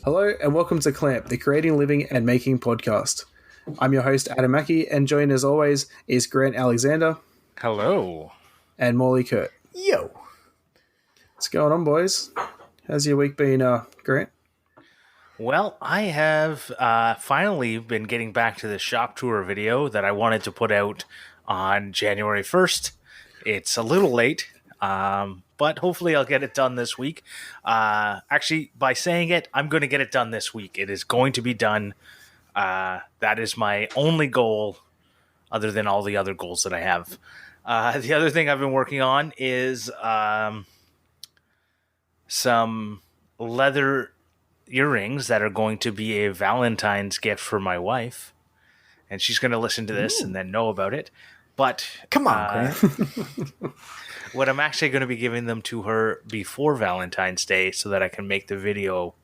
Hello and welcome to Clamp, the Creating, Living and Making podcast. I'm your host, Adam Mackey, and joined as always is Grant Alexander. Hello. And Morley Kurt. Yo. What's going on, boys? How's your week been, Grant? Well, I have finally been getting back to the shop tour video that I wanted to put out on January 1st. It's a little late, but hopefully I'll get it done this week. Actually, by saying it, I'm going to get it done this week. It is going to be done. That is my only goal, other than all the other goals that I have. The other thing I've been working on is some leather earrings that are going to be a Valentine's gift for my wife. And she's going to listen to this and then know about it. But come on, Grant. What I'm actually going to be giving them to her before Valentine's Day so that I can make the video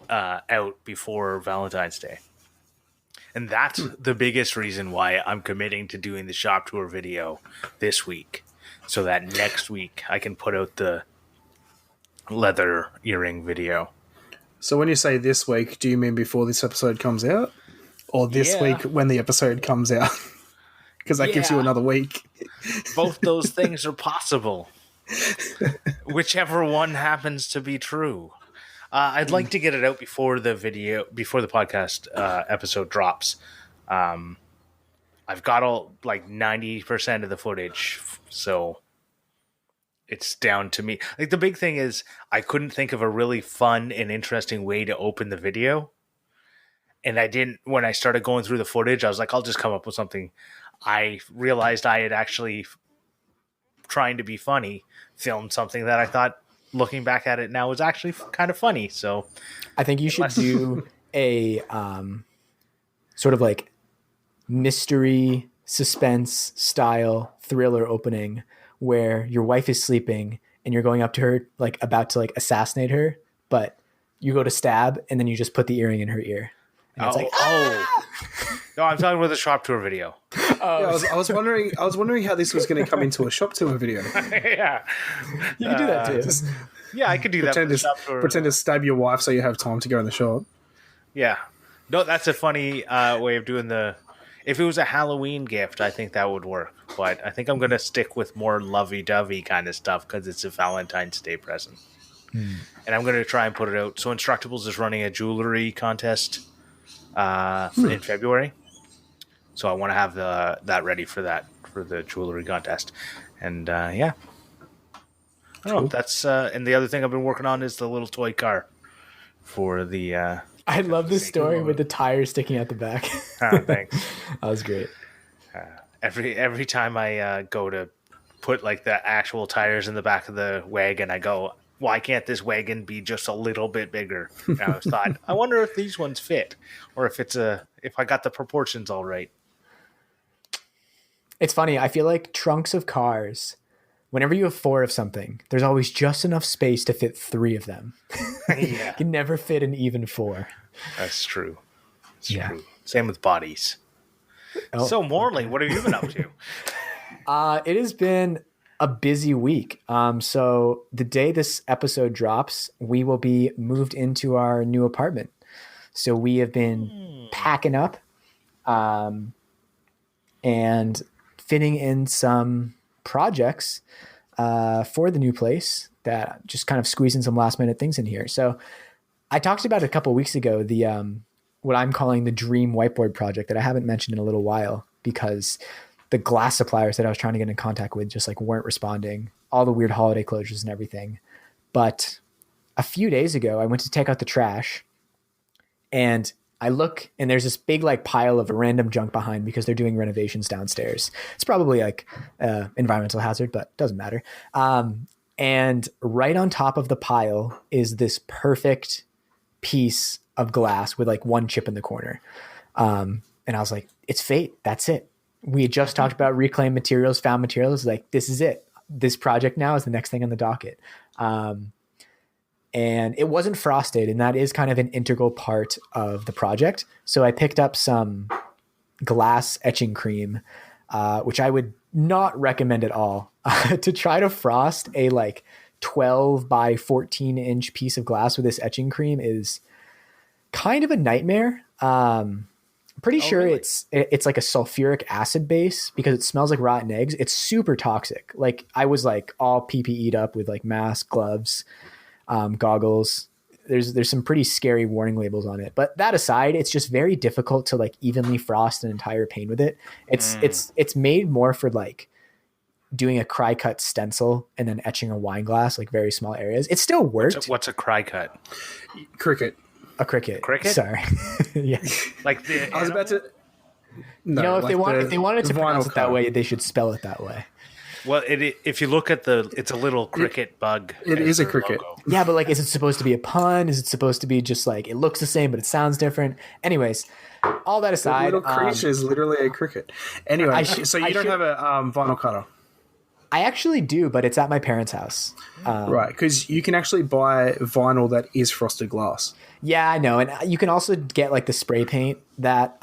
out before Valentine's Day. And that's the biggest reason why I'm committing to doing the shop tour video this week. So that next week I can put out the leather earring video. So when you say this week, do you mean before this episode comes out? Or this week when the episode comes out? Because that gives you another week. Both those things are possible. Whichever one happens to be true. I'd like to get it out before the podcast episode drops. I've got all 90% of the footage, so it's down to me. The big thing is I couldn't think of a really fun and interesting way to open the video. And I didn't, when I started going through the footage, I was like, I'll just come up with something. I realized I had actually, trying to be funny, filmed something that I thought, looking back at it now, was actually kind of funny. So I think you should do a sort of mystery suspense style thriller opening where your wife is sleeping and you're going up to her, about to assassinate her, but you go to stab and then you just put the earring in her ear. And it's No, I'm talking about the shop tour video. Yeah, I was wondering how this was going to come into a shop tour video. Yeah, you can do that too. Yeah, I could do that. Pretend to stab your wife so you have time to go in the shop. Yeah, no, that's a funny way of doing the. If it was a Halloween gift, I think that would work. But I think I'm going to stick with more lovey-dovey kind of stuff because it's a Valentine's Day present. And I'm going to try and put it out. So Instructables is running a jewelry contest in February. So I want to have that ready for the jewelry contest. And yeah. I don't know. That's and the other thing I've been working on is the little toy car for the I love this story with the tires sticking out the back. Thanks. That was great. Every time I go to put the actual tires in the back of the wagon, I go, why can't this wagon be just a little bit bigger? And I thought, I wonder if these ones fit, or if if I got the proportions all right. It's funny. I feel like trunks of cars, whenever you have 4 of something, there's always just enough space to fit 3 of them. Yeah. You can never fit an even 4. That's true. It's true. Same with bodies. Oh. So Morley, what have you been up to? It has been a busy week. So the day this episode drops, we will be moved into our new apartment. So we have been packing up and fitting in some projects for the new place, that just kind of squeezing some last minute things in here. So I talked about it a couple of weeks ago, the what I'm calling the dream whiteboard project that I haven't mentioned in a little while because the glass suppliers that I was trying to get in contact with just weren't responding, all the weird holiday closures and everything. But a few days ago, I went to take out the trash and I look and there's this big pile of random junk behind because they're doing renovations downstairs. It's probably environmental hazard, but doesn't matter. And right on top of the pile is this perfect piece of glass with one chip in the corner. And I was like, it's fate. That's it. We had just talked about reclaimed materials, found materials. This is it. This project now is the next thing on the docket. And it wasn't frosted, and that is kind of an integral part of the project. So I picked up some glass etching cream, which I would not recommend at all to try to frost a like 12 by 14 inch piece of glass with this etching cream is kind of a nightmare. Pretty sure really? it's like a sulfuric acid base because it smells like rotten eggs. It's super toxic. Like I was like all PPE'd up with like mask, gloves, goggles. There's some pretty scary warning labels on it. But that aside, it's just very difficult to like evenly frost an entire pane with it. It's made more for like doing a cry cut stencil and then etching a wine glass, like very small areas. It still worked. What's a cry cut? Cricket. A cricket. Cricket? Sorry. Yeah. Like the I was about to. No, You know, if like they wanted to pronounce vinyl it that cover. way, they should spell it that way. Well, if you look at it's a little cricket bug. It as is a their cricket. logo. Yeah, but like, is it supposed to be a pun? Is it supposed to be just like it looks the same but it sounds different? Anyways, all that The aside, little creature is literally a cricket. Anyway, so you don't have a vinyl cutter. I actually do, but it's at my parents' house. Right, because you can actually buy vinyl that is frosted glass. Yeah, I know, and you can also get like the spray paint that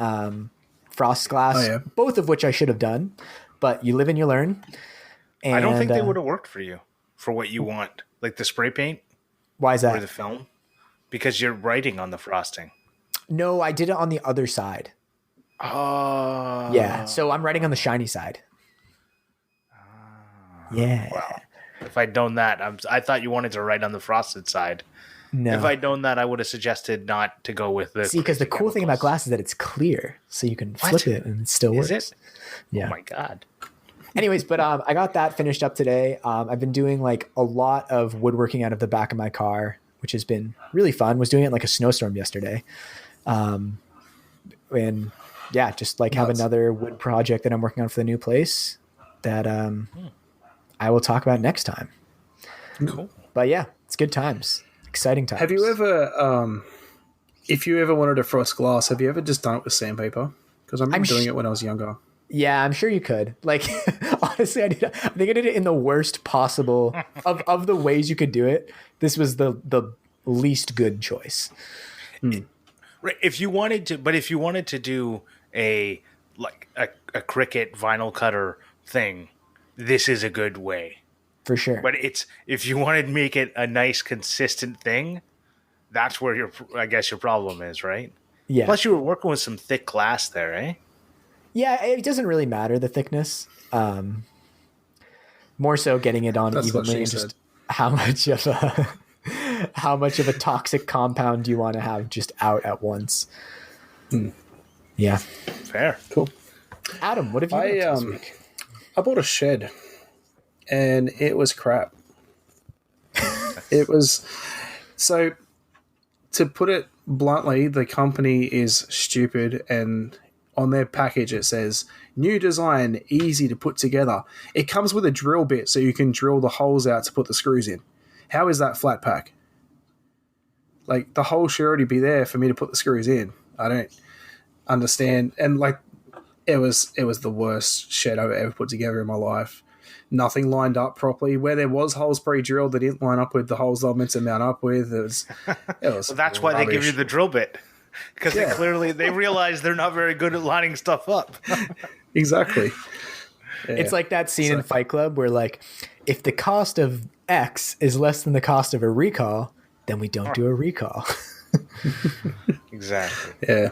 frost glass. Oh, yeah. Both of which I should have done, but you live and you learn. And, I don't think they would have worked for you for what you want, like the spray paint Why is or that? the film, because you're writing on the frosting. No, I did it on the other side. Oh, Yeah, so I'm writing on the shiny side. Yeah. Wow. If I'd known that, I thought you wanted to write on the frosted side. No. If I'd known that, I would have suggested not to go with this. See, because the cool thing about glass is that it's clear, so you can flip it and it still works. Is it? Yeah. Oh my god. Anyways, but I got that finished up today. I've been doing like a lot of woodworking out of the back of my car, which has been really fun. Was doing it in like a snowstorm yesterday. And yeah, just like have another wood project that I'm working on for the new place that I will talk about next time. Cool. But yeah, it's good times. Exciting times. Have you ever, if you ever wanted to frost glass, have you ever just done it with sandpaper? Because I remember doing it when I was younger. Yeah, I'm sure you could. Like, honestly, I think I did it in the worst possible of the ways you could do it. This was the least good choice. Right. If you wanted to do a cricket vinyl cutter thing, this is a good way. For sure. But if you wanted to make it a nice, consistent thing, that's where I guess your problem is, right? Yeah. Plus, you were working with some thick glass there, eh? Yeah, it doesn't really matter the thickness. More so getting it on evenly and just how much of a toxic compound do you want to have just out at once. Yeah. Fair. Cool. Adam, what have you done this week? I bought a shed, and it was crap. It was so. To put it bluntly, the company is stupid, and on their package it says new design, easy to put together. It comes with a drill bit so you can drill the holes out to put the screws in. How is that flat pack? Like, the hole should already be there for me to put the screws in. I don't understand. And like, it was the worst shed I've ever put together in my life. Nothing lined up properly. Where there was holes pre-drilled, they didn't line up with the holes they were meant to mount up with. It was Well, that's why they give you the drill bit, because they realize they're not very good at lining stuff up. Exactly. Yeah. It's like that scene in Fight Club where, like, if the cost of X is less than the cost of a recall, then we don't do a recall. Exactly. Yeah.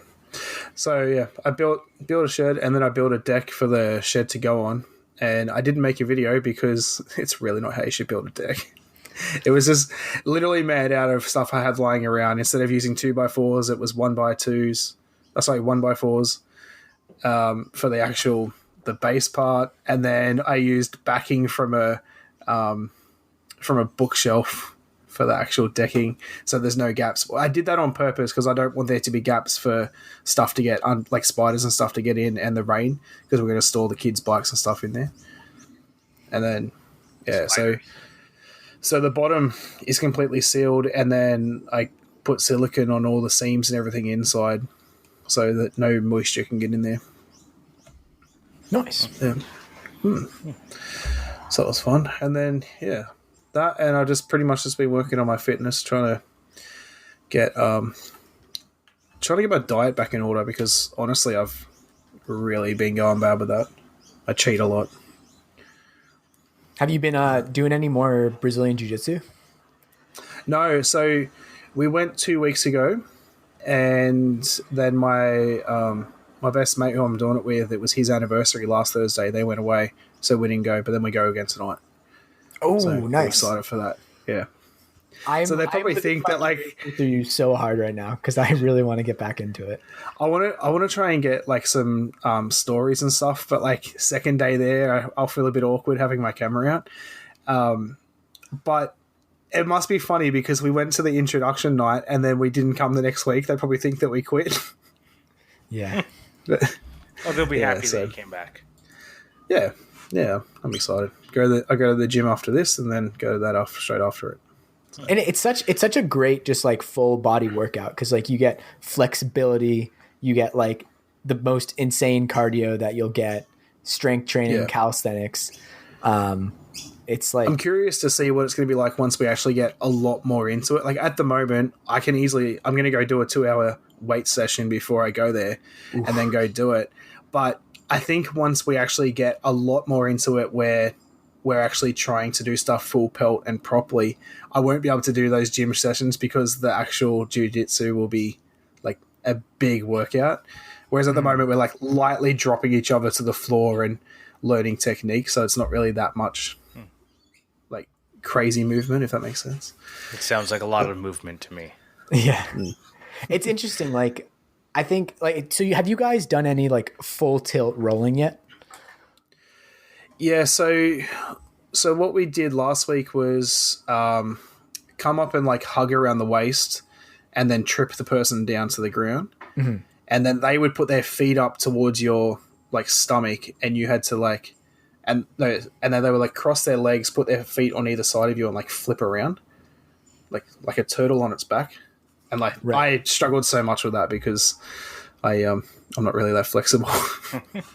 So yeah, I built a shed, and then I built a deck for the shed to go on. And I didn't make a video because it's really not how you should build a deck. It was just literally made out of stuff I had lying around. Instead of using 2x4s, it was 1x2s. Sorry, 1x4s for the base part. And then I used backing from a bookshelf for the actual decking, so there's no gaps. I did that on purpose because I don't want there to be gaps for stuff to get like spiders and stuff to get in, and the rain, because we're going to store the kids' bikes and stuff in there. And then so the bottom is completely sealed, and then I put silicone on all the seams and everything inside so that no moisture can get in there. Nice. Yeah. So it was fun. And then that, and I just pretty much just been working on my fitness, trying to get my diet back in order, because honestly I've really been going bad with that. I cheat a lot. Have you been doing any more Brazilian Jiu-Jitsu? No, so we went 2 weeks ago, and then my best mate who I'm doing it with, it was his anniversary last Thursday. They went away, so we didn't go, but then we go again tonight. Oh, So nice. I'm excited for that. Yeah. So they probably think that like through you so hard right now because I really want to get back into it. I want to try and get like some stories and stuff, but like second day there, I'll feel a bit awkward having my camera out. But it must be funny because we went to the introduction night and then we didn't come the next week. They probably think that we quit. Yeah. Oh, they'll be happy that you came back. Yeah, I'm excited. I go to the gym after this, and then go to that straight after it. And it's such a great just like full body workout because like you get flexibility, you get like the most insane cardio that you'll get, strength training, calisthenics. It's like I'm curious to see what it's going to be like once we actually get a lot more into it. Like at the moment, I'm going to go do a 2-hour weight session before I go there, and then go do it. But I think once we actually get a lot more into it, where we're actually trying to do stuff full pelt and properly, I won't be able to do those gym sessions because the actual jiu-jitsu will be like a big workout. Whereas at the moment, we're like lightly dropping each other to the floor and learning technique. So it's not really that much like crazy movement, if that makes sense. It sounds like a lot of movement to me. Yeah. It's interesting. Like, I think like, so have you guys done any like full tilt rolling yet? Yeah, so what we did last week was come up and like hug around the waist and then trip the person down to the ground. Mm-hmm. And then they would put their feet up towards your like stomach, and you had to like, and then they would like cross their legs, put their feet on either side of you and like flip around like a turtle on its back. And like I struggled so much with that because I'm not really that flexible.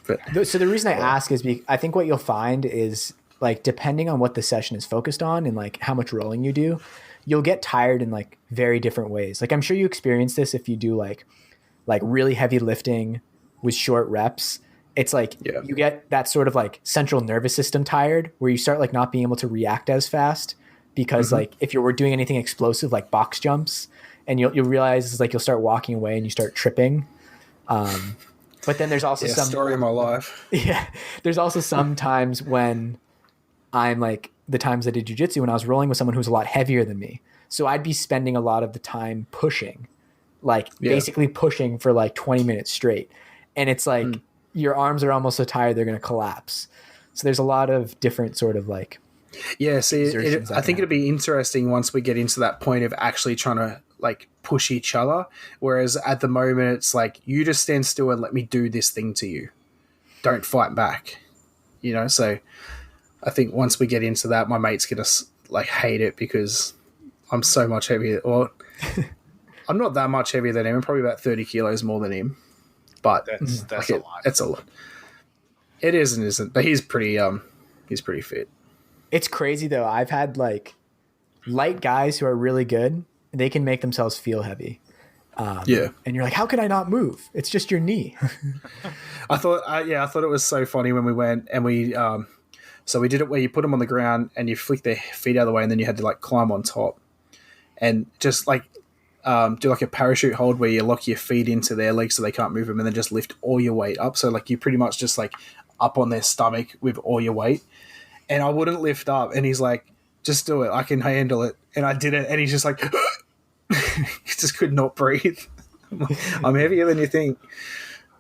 But so the reason I ask is I think what you'll find is like depending on what the session is focused on and like how much rolling you do, you'll get tired in like very different ways. Like I'm sure you experience this if you do like really heavy lifting with short reps. It's like you get that sort of like central nervous system tired where you start like not being able to react as fast because like if you were doing anything explosive like box jumps, and you'll realize it's like you'll start walking away and you start tripping. But then there's also some story of my life. Yeah. There's also some times when I'm like the times I did jujitsu when I was rolling with someone who's a lot heavier than me. So I'd be spending a lot of the time pushing, basically pushing for like 20 minutes straight. And it's like your arms are almost so tired they're going to collapse. So there's a lot of different sort of like I think it'd be interesting once we get into that point of actually trying to like push each other. Whereas at the moment it's like, you just stand still and let me do this thing to you. Don't fight back. You know? So I think once we get into that, my mate's going to like hate it because I'm so much heavier. Well, I'm not that much heavier than him. I'm probably about 30 kilos more than him. But that's like a lot. It's a lot. It is and isn't, but he's pretty fit. It's crazy though. I've had like light guys who are really good. They can make themselves feel heavy. And you're like, how can I not move? It's just your knee. I thought it was so funny when we went and we did it where you put them on the ground and you flick their feet out of the way and then you had to like climb on top and just like do like a parachute hold where you lock your feet into their legs so they can't move them and then just lift all your weight up. So like you pretty much just like up on their stomach with all your weight. And I wouldn't lift up. And he's like, just do it. I can handle it. And I did it. And he's just like, he just could not breathe. I'm heavier than you think.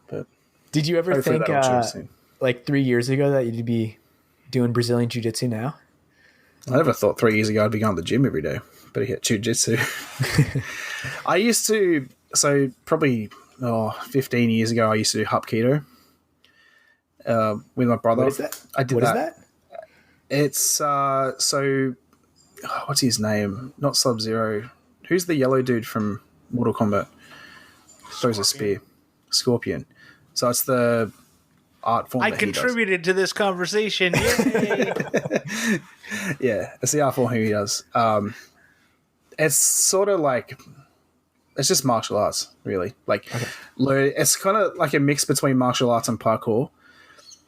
But did you ever think like 3 years ago that you'd be doing Brazilian Jiu-Jitsu now? I never thought 3 years ago I'd be going to the gym every day. But I hit Jiu-Jitsu. I used to, so probably 15 years ago, I used to do Hapkido with my brother. What is that? I did What is that? It's what's his name? Not Sub-Zero. Who's the yellow dude from Mortal Kombat? Throws a spear. Scorpion. So it's the art form. I contributed to this conversation. Yay! Yeah, it's the art form he does. It's sort of like, it's just martial arts, really. Like, it's kind of like a mix between martial arts and parkour.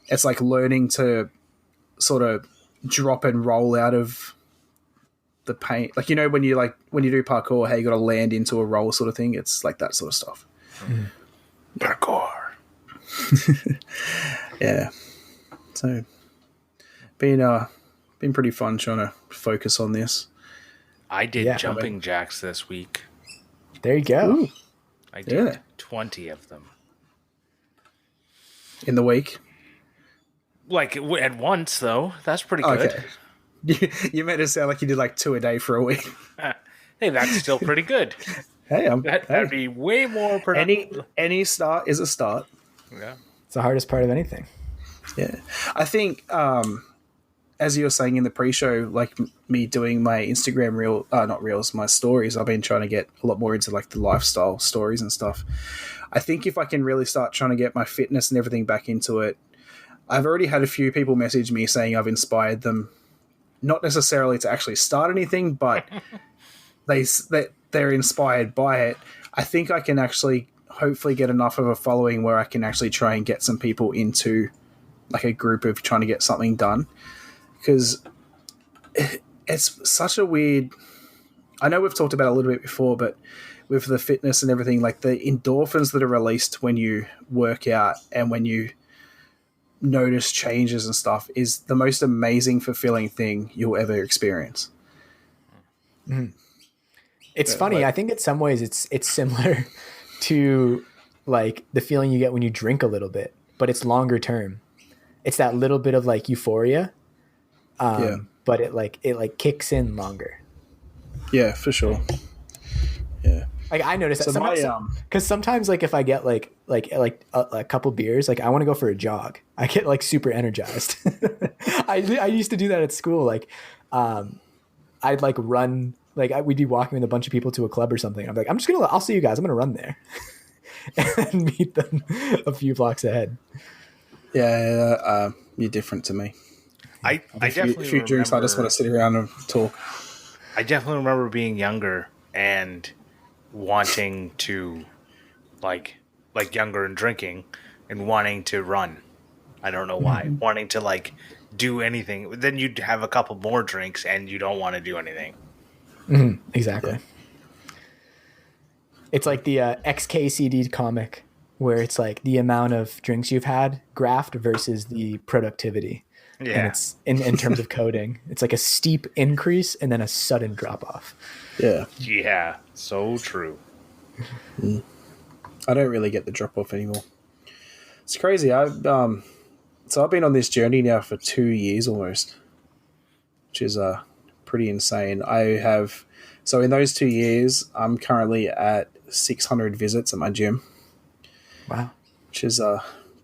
It's like learning to sort of drop and roll out of the paint. Like, when you do parkour, how you got to land into a roll sort of thing. It's like that sort of stuff. Parkour. Yeah. So been pretty fun trying to focus on this. I did jumping jacks this week. There you go. Ooh. I did 20 of them. In the week? Like at once, though. That's pretty good. Okay. You made it sound like you did like 2 a day for a week. Hey, that's still pretty good. Hey, that'd be way more productive. Any start is a start. Yeah. It's the hardest part of anything. Yeah. I think, as you were saying in the pre-show, like me doing my Instagram not reels, my stories, I've been trying to get a lot more into like the lifestyle stories and stuff. I think if I can really start trying to get my fitness and everything back into it, I've already had a few people message me saying I've inspired them, not necessarily to actually start anything, but they're inspired by it. I think I can actually hopefully get enough of a following where I can actually try and get some people into like a group of trying to get something done. Because it's such a weird... I know we've talked about it a little bit before, but with the fitness and everything, like the endorphins that are released when you work out and when you notice changes and stuff is the most amazing, fulfilling thing you'll ever experience. It's funny. I think in some ways it's similar to like the feeling you get when you drink a little bit, but it's longer term. It's that little bit of like euphoria. But it kicks in longer. Yeah, for sure. Yeah. Like I notice that because sometimes like if I get like a couple beers, like I want to go for a jog. I get like super energized. I used to do that at school. Like, I'd like run, like we'd be walking with a bunch of people to a club or something. I'm like, I'll see you guys. I'm going to run there and meet them a few blocks ahead. Yeah. You're different to me. I definitely a few drinks. I just want to sit around and talk. I definitely remember being younger and wanting to like younger and drinking and wanting to run. I don't know why. Wanting to like do anything. Then you'd have a couple more drinks and you don't want to do anything. Exactly. Yeah. It's like the XKCD comic where it's like the amount of drinks you've had graphed versus the productivity. Yeah. And it's in terms of coding, it's like a steep increase and then a sudden drop off. Yeah. Yeah. So true. I don't really get the drop off anymore. It's crazy. I've been on this journey now for 2 years almost, which is pretty insane. So in those 2 years, I'm currently at 600 visits at my gym. Wow. Which is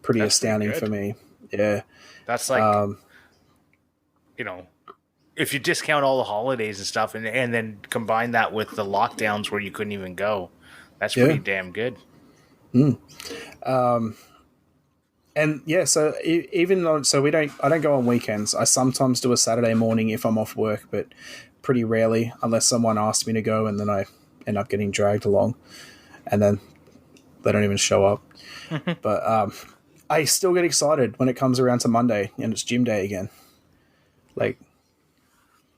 pretty astounding for me. Yeah. That's like, if you discount all the holidays and stuff and then combine that with the lockdowns where you couldn't even go, that's pretty damn good. And yeah, so even though, I don't go on weekends. I sometimes do a Saturday morning if I'm off work, but pretty rarely unless someone asks me to go, and then I end up getting dragged along, and then they don't even show up. But I still get excited when it comes around to Monday and it's gym day again. Like,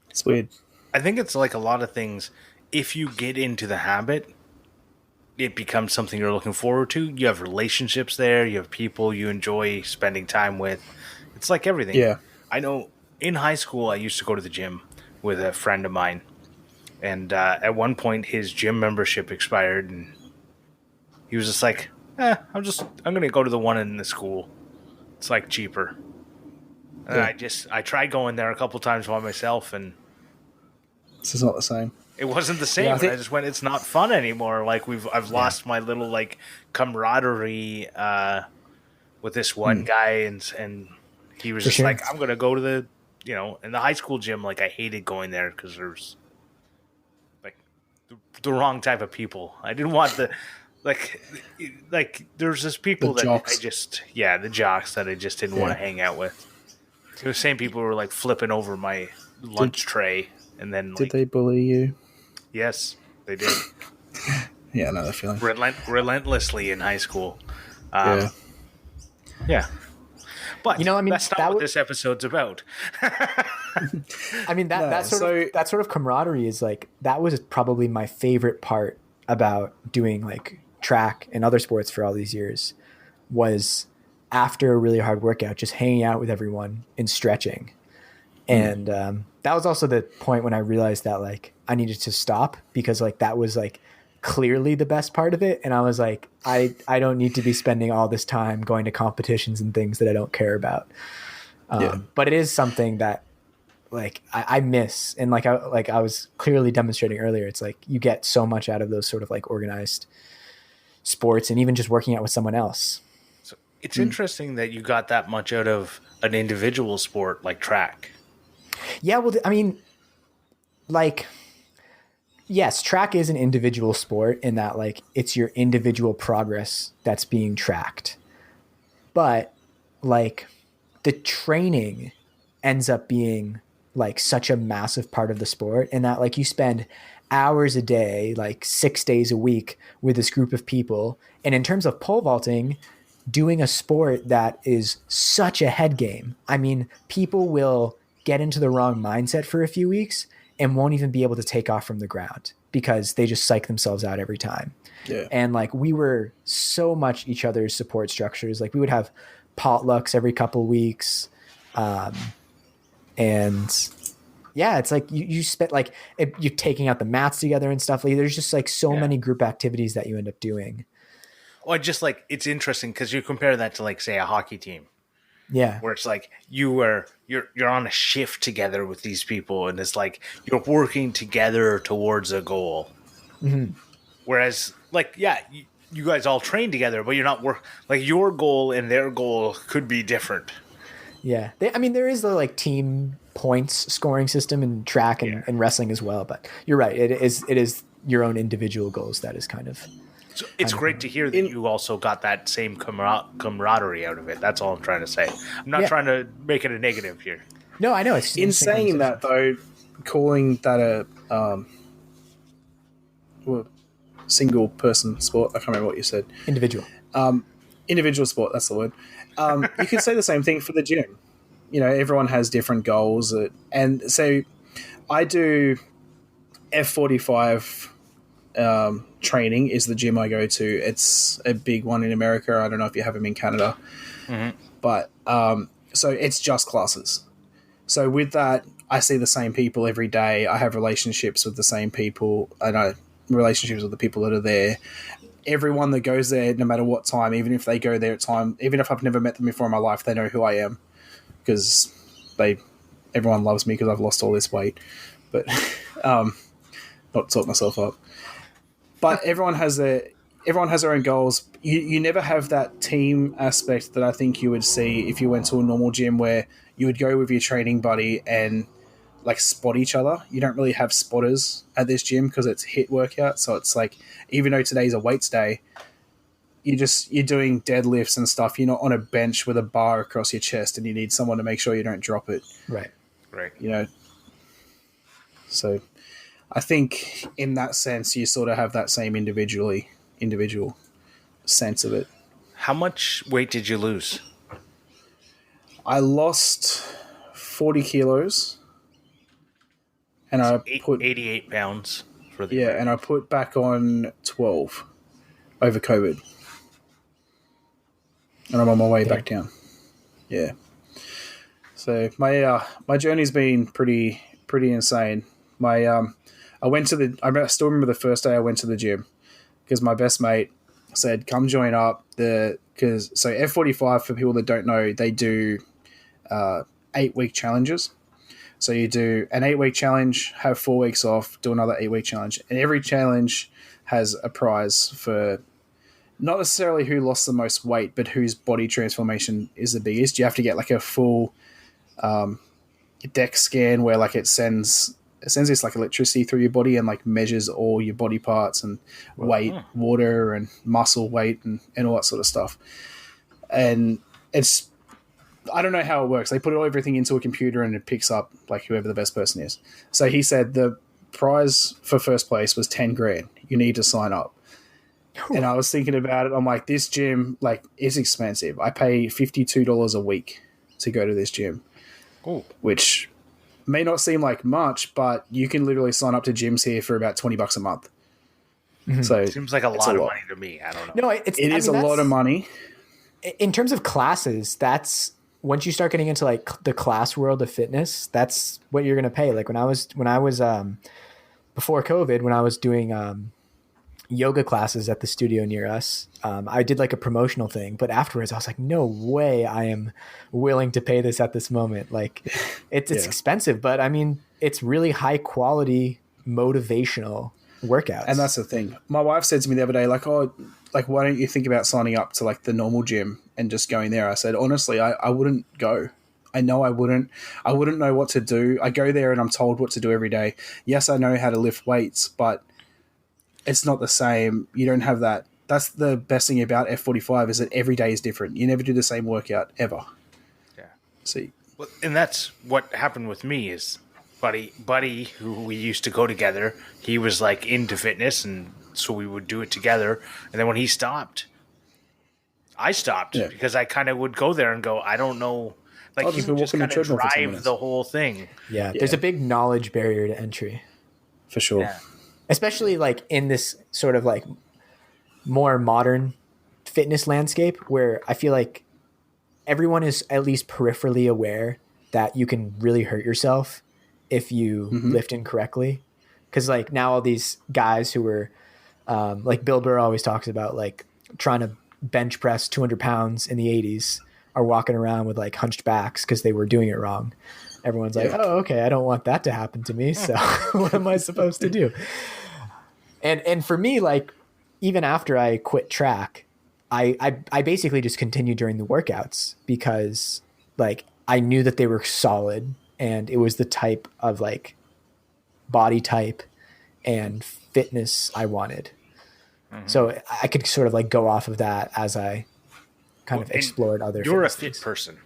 it's weird. I think it's like a lot of things. If you get into the habit, it becomes something you're looking forward to. You have relationships there. You have people you enjoy spending time with. It's like everything. Yeah. I know in high school, I used to go to the gym with a friend of mine. And at one point, his gym membership expired. And he was just like, I'm going to go to the one in the school. It's like cheaper. And I tried going there a couple times by myself, and this is not the same. It wasn't the same. I just went, it's not fun anymore. Like I've lost my little like camaraderie with this one guy, and he was just like, I'm gonna go to the in the high school gym. Like I hated going there because there's like the wrong type of people. I didn't want the like there's just people that jocks. The jocks that I just didn't want to hang out with. The same people were like flipping over my lunch tray, and then did they bully you? Yes, they did. Yeah, I know the feeling. Relentlessly in high school. Yeah. But that's not what this episode's about. I mean, that sort of camaraderie is like, that was probably my favorite part about doing like track and other sports for all these years, was after a really hard workout, just hanging out with everyone and stretching. And that was also the point when I realized that like I needed to stop, because like that was like clearly the best part of it. And I was like, I don't need to be spending all this time going to competitions and things that I don't care about. But it is something that like I miss. And like I was clearly demonstrating earlier, it's like you get so much out of those sort of like organized sports, and even just working out with someone else. So it's interesting that you got that much out of an individual sport like track. Yeah, well, I mean, like, yes, track is an individual sport in that, like, it's your individual progress that's being tracked. But, like, the training ends up being, like, such a massive part of the sport, in that, like, you spend hours a day, like 6 days a week with this group of people. And in terms of pole vaulting, doing a sport that is such a head game. I mean, people will get into the wrong mindset for a few weeks and won't even be able to take off from the ground because they just psych themselves out every time. Yeah. And like, we were so much each other's support structures. Like, we would have potlucks every couple weeks. And yeah, it's like you spent like you're taking out the mats together and stuff. Like, there's just like so many group activities that you end up doing. Well, just like, it's interesting because you compare that to like, say, a hockey team. Yeah. Where it's like you're on a shift together with these people, and it's like you're working together towards a goal. Mm-hmm. Whereas, like, you guys all train together, but you're not like, your goal and their goal could be different. Yeah. I mean, there is the like team points scoring system in track and wrestling as well, but you're right. It is your own individual goals. That is kind of. So it's great to hear that you also got that same camaraderie out of it. That's all I'm trying to say. I'm not trying to make it a negative here. No, I know. It's in saying that, though, calling that a single person sport, I can't remember what you said. Individual. Individual sport, that's the word. You could say the same thing for the gym. You know, everyone has different goals. And so I do F45 training is the gym I go to. It's a big one in America. I don't know if you have them in Canada. Mm-hmm. But so it's just classes. So with that, I see the same people every day. I have relationships with the same people. I know relationships with the people that are there. Everyone that goes there, no matter what time, even if they go there at time, even if I've never met them before in my life, they know who I am, because everyone loves me because I've lost all this weight. But not talk myself up. But everyone has their own goals. You never have that team aspect that I think you would see if you went to a normal gym, where you would go with your training buddy and like spot each other. You don't really have spotters at this gym because it's HIIT workout. So it's like, even though today's a weights day, you're doing deadlifts and stuff. You're not on a bench with a bar across your chest, and you need someone to make sure you don't drop it. Right. You know. So I think in that sense, you sort of have that same individual sense of it. How much weight did you lose? I lost 40 kilos. And I put 88 pounds for the and I put back on 12 over COVID. And I'm on my way back down. Yeah. So my journey's been pretty insane. I still remember the first day I went to the gym, because my best mate said, "Come join up." So F45, for people that don't know, they do 8-week challenges. So you do an 8-week challenge, have 4 weeks off, do another 8-week challenge, and every challenge has a prize for not necessarily who lost the most weight, but whose body transformation is the biggest. You have to get like a full DEX scan where like it sends this like electricity through your body and like measures all your body parts and weight, water and muscle weight and all that sort of stuff. And I don't know how it works. They put everything into a computer and it picks up like whoever the best person is. So he said the prize for first place was 10 grand. You need to sign up. And I was thinking about it. I'm like, this gym like is expensive. I pay $52 a week to go to this gym, which may not seem like much, but you can literally sign up to gyms here for about $20 a month. So It seems like a lot of money to me. I don't know. No, it is a lot of money. In terms of classes, that's once you start getting into like the class world of fitness, that's what you're going to pay. Like when I was before COVID, when I was doing yoga classes at the studio near us, I did like a promotional thing, but afterwards I was like, no way I am willing to pay this at this moment. Like it's expensive, but I mean, it's really high quality motivational workouts. And that's the thing. My wife said to me the other day, like, oh, like, why don't you think about signing up to like the normal gym and just going there? I said, honestly, I wouldn't go. I know I wouldn't know what to do. I go there and I'm told what to do every day. Yes, I know how to lift weights, but it's not the same. You don't have that. That's the best thing about F45 is that every day is different. You never do the same workout ever. Yeah. See, well, and that's what happened with me is Buddy, who we used to go together, he was like into fitness, and so we would do it together. And then when he stopped, I stopped because I kind of would go there and go, I don't know. Like he would just kind of drive the whole thing. Yeah, there's a big knowledge barrier to entry. For sure. Yeah. Especially like in this sort of like more modern fitness landscape where I feel like everyone is at least peripherally aware that you can really hurt yourself if you lift incorrectly. Because like now all these guys who were like Bill Burr always talks about like trying to bench press 200 pounds in the 80s are walking around with like hunched backs because they were doing it wrong. Everyone's like, oh, okay, I don't want that to happen to me. So what am I supposed to do? And for me, like even after I quit track, I basically just continued during the workouts because like I knew that they were solid and it was the type of like body type and fitness I wanted. So I could sort of like go off of that as I kind of explored other. You're a things. fit person,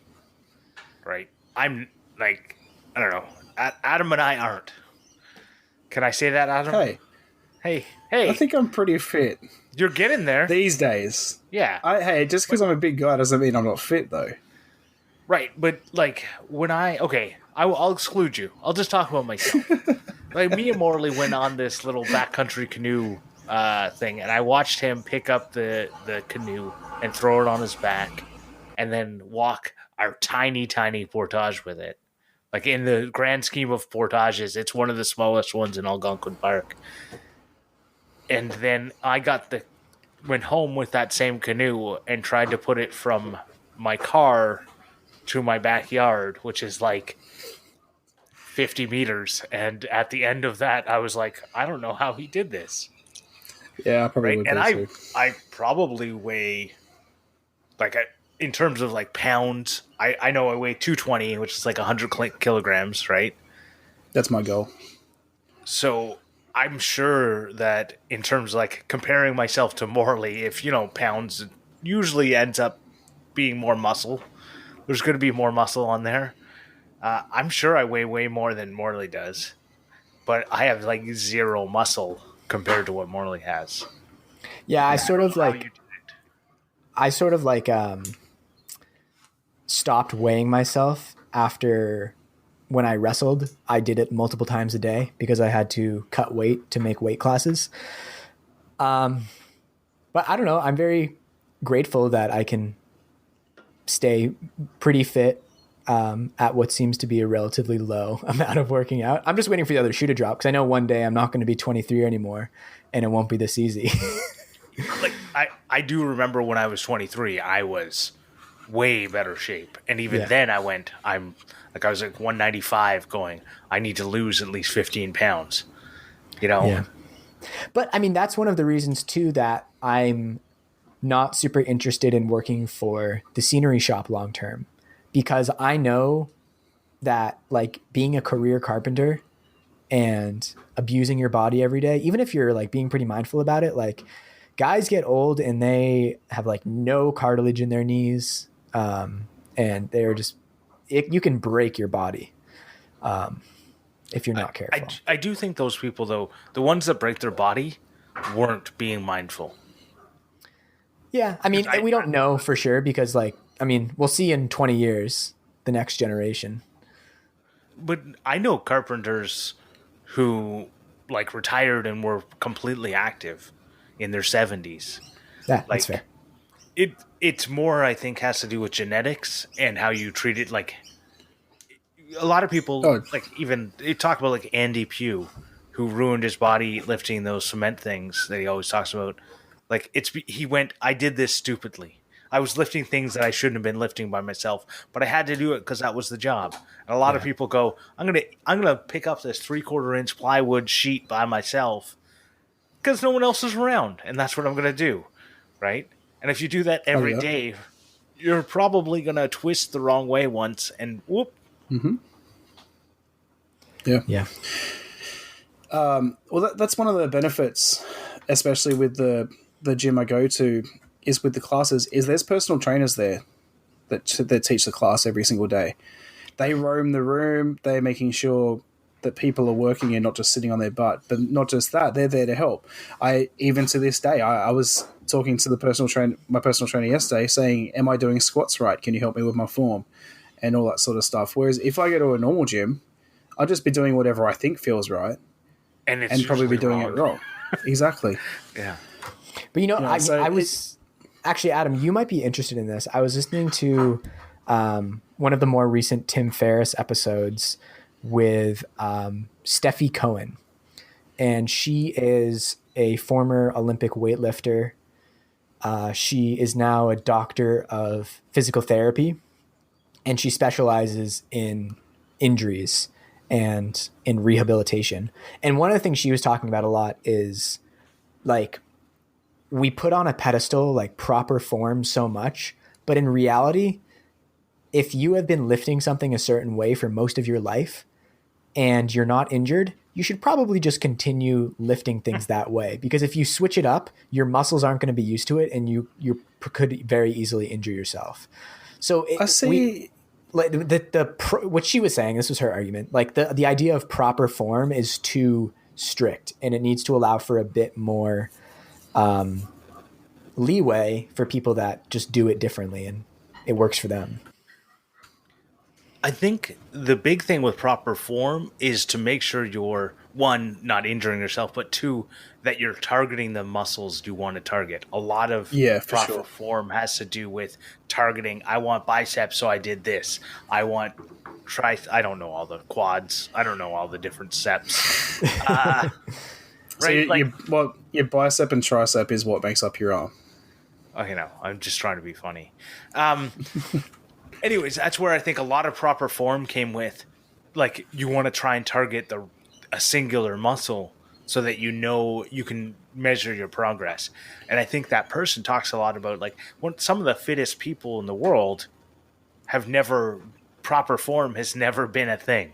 right? I'm like, I don't know. Adam and I aren't. Can I say that, Adam? Hey. I think I'm pretty fit. You're getting there. These days. Yeah. Just because I'm a big guy doesn't mean I'm not fit, though. Right, but like when I'll exclude you. I'll just talk about myself. Like me and Morley went on this little backcountry canoe thing, and I watched him pick up the canoe and throw it on his back, and then walk our tiny portage with it. Like in the grand scheme of portages, it's one of the smallest ones in Algonquin Park. And then I went home with that same canoe and tried to put it from my car to my backyard, which is like 50 meters. And at the end of that, I was like, I don't know how he did this. Yeah, I probably would. And I probably weigh, like, in terms of like pounds, I know I weigh 220, which is like 100 kilograms, right? That's my goal. So I'm sure that in terms of like comparing myself to Morley, if pounds usually ends up being more muscle, there's going to be more muscle on there. I'm sure I weigh way more than Morley does, but I have like zero muscle compared to what Morley has. Yeah, I sort of like stopped weighing myself after when I wrestled. I did it multiple times a day because I had to cut weight to make weight classes. But I don't know. I'm very grateful that I can stay pretty fit at what seems to be a relatively low amount of working out. I'm just waiting for the other shoe to drop because I know one day I'm not going to be 23 anymore and it won't be this easy. Like I do remember when I was 23, I was way better shape. And even then I was like 195 going, I need to lose at least 15 pounds, Yeah. But I mean, that's one of the reasons too, that I'm not super interested in working for the scenery shop long-term, because I know that like being a career carpenter and abusing your body every day, even if you're like being pretty mindful about it, like guys get old and they have like no cartilage in their knees. And they're just, you can break your body if you're not careful. I do think those people, though, the ones that break their body weren't being mindful. Yeah. I mean, we don't know for sure because like, I mean, we'll see in 20 years, the next generation. but I know carpenters who like retired and were completely active in their 70s. Yeah, that's Like fair. it's more, I think, has to do with genetics and how you treat it. Like a lot of people, Oh, like even they talk about like Andy Pugh, who ruined his body lifting those cement things that he always talks about. Like he went, I did this stupidly. I was lifting things that I shouldn't have been lifting by myself, but I had to do it because that was the job. And a lot of people go, I'm gonna pick up this 3/4 inch plywood sheet by myself because no one else is around, and that's what I'm gonna do, right? And if you do that every day, you're probably gonna twist the wrong way once, and whoop. Mm-hmm. Yeah. Yeah. Well, that's one of the benefits, especially with the gym I go to, is with the classes, is there's personal trainers there that teach the class every single day. They roam the room. They're making sure that people are working and not just sitting on their butt. But not just that, they're there to help. Even to this day, I was talking to my personal trainer yesterday, saying, "Am I doing squats right? Can you help me with my form?" And all that sort of stuff. Whereas if I go to a normal gym, I'll just be doing whatever I think feels right, and probably be doing it wrong. Exactly. Yeah. But I was actually, Adam, you might be interested in this. I was listening to one of the more recent Tim Ferriss episodes with Steffi Cohen, and she is a former Olympic weightlifter. She is now a doctor of physical therapy, and she specializes in injuries and in rehabilitation. And one of the things she was talking about a lot is like, we put on a pedestal like proper form so much, but in reality, if you have been lifting something a certain way for most of your life and you're not injured, you should probably just continue lifting things that way, because if you switch it up, your muscles aren't going to be used to it, and you could very easily injure yourself. So I see. Like what she was saying, this was her argument, like the idea of proper form is too strict, and it needs to allow for a bit more leeway for people that just do it differently and it works for them. I think the big thing with proper form is to make sure you're, one, not injuring yourself, but two, that you're targeting the muscles you want to target. A lot of proper form has to do with targeting. I want biceps, so I did this. I want I don't know all the quads. I don't know all the different seps. Right? So your bicep and tricep is what makes up your arm. Okay, no, I'm just trying to be funny. Anyways, that's where I think a lot of proper form came with, like, you want to try and target a singular muscle so that you know you can measure your progress. And I think that person talks a lot about, like, some of the fittest people in the world proper form has never been a thing,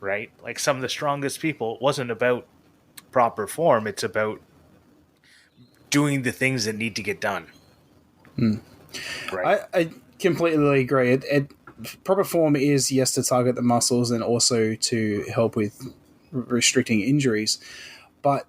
right? Like, some of the strongest people, it wasn't about proper form, it's about doing the things that need to get done. Right. I completely agree. Proper form is, yes, to target the muscles and also to help with restricting injuries. But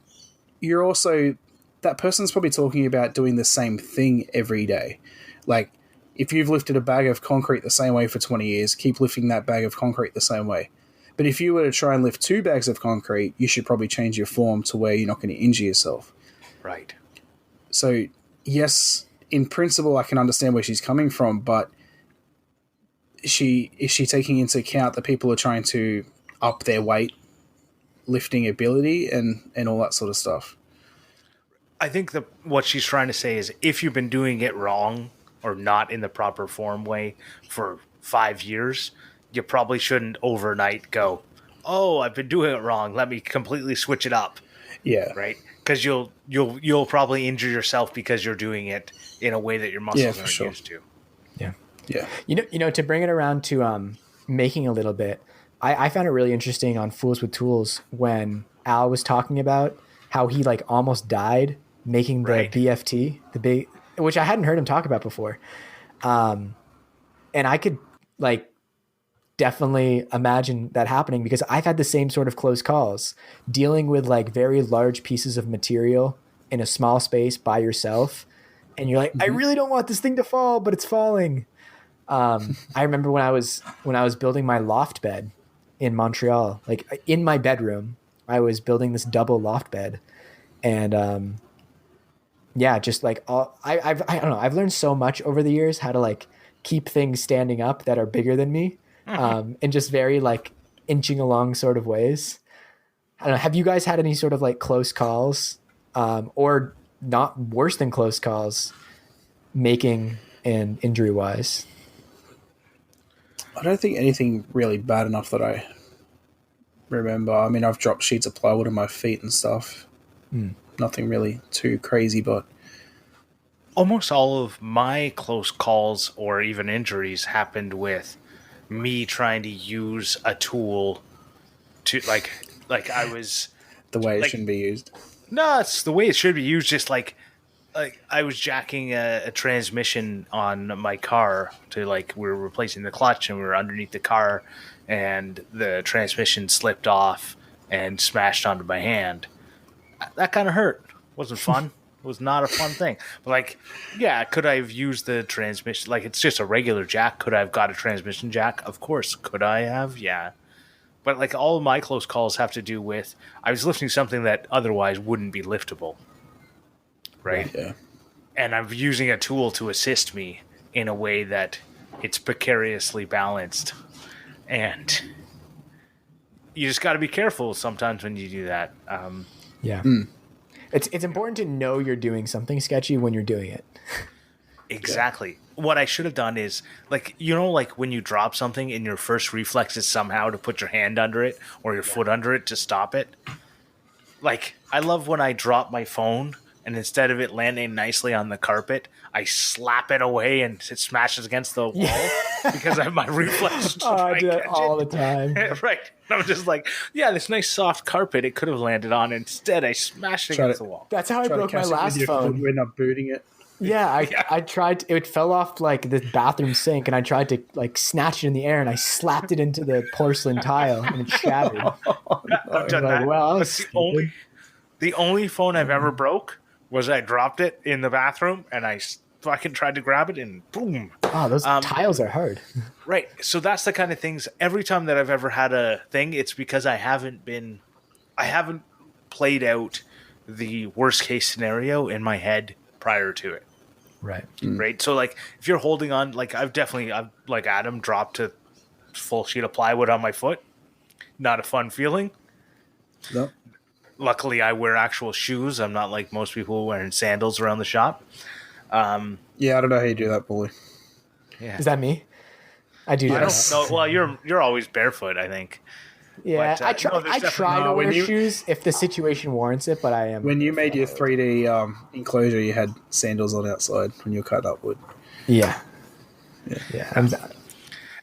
you're also, that person's probably talking about doing the same thing every day. Like, if you've lifted a bag of concrete the same way for 20 years, keep lifting that bag of concrete the same way. But if you were to try and lift 2 bags of concrete, you should probably change your form to where you're not going to injure yourself. Right. So, yes, in principle, I can understand where she's coming from, but is she taking into account that people are trying to up their weight lifting ability and all that sort of stuff? I think what she's trying to say is, if you've been doing it wrong or not in the proper form way for 5 years, you probably shouldn't overnight go, oh, I've been doing it wrong, let me completely switch it up. Yeah. Right? Because you'll probably injure yourself because you're doing it in a way that your muscles aren't used to. Yeah. Yeah. You know, to bring it around to making a little bit, I found it really interesting on Fools with Tools when Al was talking about how he like almost died making the BFT, the big, which I hadn't heard him talk about before. And I could like definitely imagine that happening, because I've had the same sort of close calls dealing with like very large pieces of material in a small space by yourself. And you're like, I really don't want this thing to fall, but it's falling. I remember when I was building my loft bed, in Montreal, like in my bedroom, I was building this double loft bed, and yeah, just like I don't know, I've learned so much over the years how to like keep things standing up that are bigger than me, in just very like inching along sort of ways. I don't know. Have you guys had any sort of like close calls, or not worse than close calls, making and injury wise? I don't think anything really bad enough that I remember. I mean, I've dropped sheets of plywood on my feet and stuff. Nothing really too crazy, but Almost all of my close calls or even injuries happened with me trying to use a tool to like I was the way it like, shouldn't be used. no, it's the way it should be used. Just like I was jacking a transmission on my car to like we were replacing the clutch and we were underneath the car and the transmission slipped off and smashed onto my hand. That kind of hurt. Wasn't fun. It was not a fun thing. But like, yeah, could I have used the transmission? Like, it's just a regular jack. Could I have got a transmission jack? Of course. Could I have? Yeah. But like all of my close calls have to do with I was lifting something that otherwise wouldn't be liftable. Right? Yeah. And I'm using a tool to assist me in a way that it's precariously balanced. And you just got to be careful sometimes when you do that. Yeah. It's important to know you're doing something sketchy when you're doing it. Exactly. What I should have done is, like, you know, like when you drop something and your first reflex is somehow to put your hand under it or your foot under it to stop it. Like, I love when I drop my phone and instead of it landing nicely on the carpet, I slap it away and it smashes against the wall because I have my reflex to try I do that catch all it. the time. Right. And I'm just like, yeah, this nice soft carpet it could have landed on. Instead, I smashed it against the wall. That's how I broke my last phone. We're not booting it. Yeah, I tried. It fell off like the bathroom sink, and I tried to like snatch it in the air, and I slapped it into the porcelain tile, and it shattered. I've done that. Well, That's the only phone I've ever broke was I dropped it in the bathroom, and I fucking tried to grab it, and boom. Oh, those tiles are hard. Right. So that's the kind of things. Every time that I've ever had a thing, it's because I haven't played out the worst case scenario in my head prior to it. Right. Right. So like if you're holding on, like I've like Adam dropped a full sheet of plywood on my foot. Not a fun feeling. No. Luckily I wear actual shoes. I'm not like most people wearing sandals around the shop. Yeah, I don't know how you do that, bully. Yeah. Is that me? I do. I don't know. Well, you're always barefoot, I think. Yeah, But, I try to wear shoes if the situation warrants it, but I am. When you made your 3D enclosure, you had sandals on outside when you were cutting up wood. Yeah.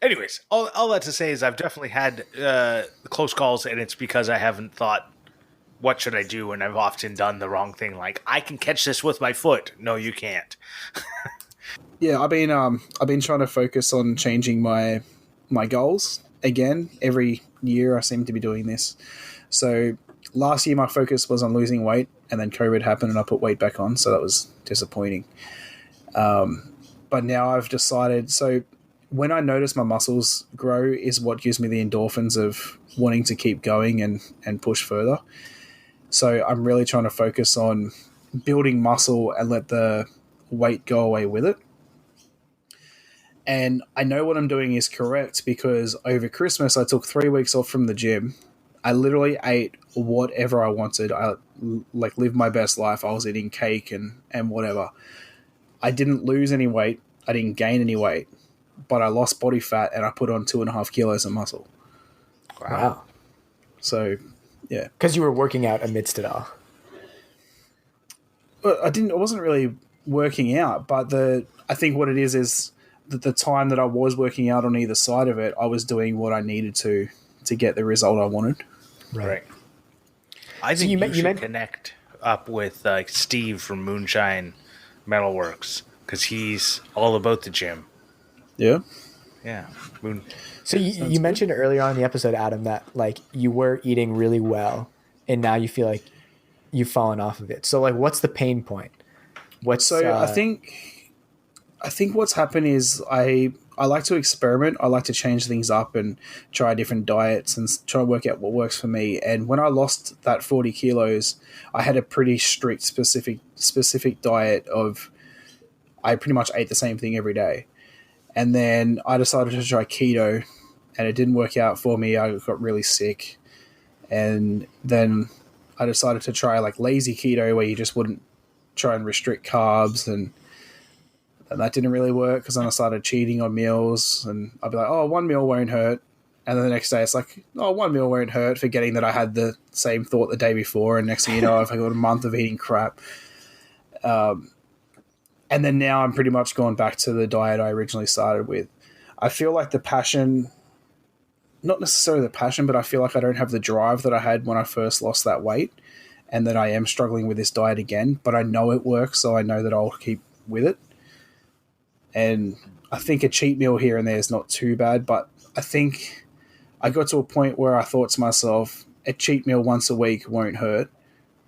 Anyways, all that to say is I've definitely had close calls, and it's because I haven't thought, what should I do? And I've often done the wrong thing. Like, I can catch this with my foot. No, you can't. Yeah, I've been trying to focus on changing my goals again. Every year I seem to be doing this. So last year my focus was on losing weight, and then COVID happened and I put weight back on, so that was disappointing. But now I've decided, so when I notice my muscles grow is what gives me the endorphins of wanting to keep going and push further. So I'm really trying to focus on building muscle and let the weight go away with it. And I know what I'm doing is correct because over Christmas, I took 3 weeks off from the gym. I literally ate whatever I wanted. I lived my best life. I was eating cake and whatever. I didn't lose any weight. I didn't gain any weight, but I lost body fat and I put on 2.5 kilos of muscle. Wow. So, yeah. Because you were working out amidst it all. I wasn't really working out, but I think what it is that the time that I was working out on either side of it, I was doing what I needed to get the result I wanted. Right. I think you should connect up with Steve from Moonshine Metalworks because he's all about the gym. Yeah. Yeah. So you mentioned earlier on in the episode, Adam, that like you were eating really well and now you feel like you've fallen off of it. So like, what's the pain point? I think what's happened is I I like to experiment. I like to change things up and try different diets and try to work out what works for me. And when I lost that 40 kilos, I had a pretty strict specific diet of I pretty much ate the same thing every day. And then I decided to try keto, and it didn't work out for me. I got really sick. And then I decided to try like lazy keto, where you just wouldn't try and restrict carbs, and that didn't really work because then I started cheating on meals, and I'd be like, oh, one meal won't hurt. And then the next day it's like, oh, one meal won't hurt, forgetting that I had the same thought the day before. And next thing you know, I've got a month of eating crap. And then now I'm pretty much gone back to the diet I originally started with. I feel like the passion, not necessarily the passion, but I feel like I don't have the drive that I had when I first lost that weight, and that I am struggling with this diet again, but I know it works, so I know that I'll keep with it. And I think a cheat meal here and there is not too bad, but I think I got to a point where I thought to myself, a cheat meal once a week won't hurt,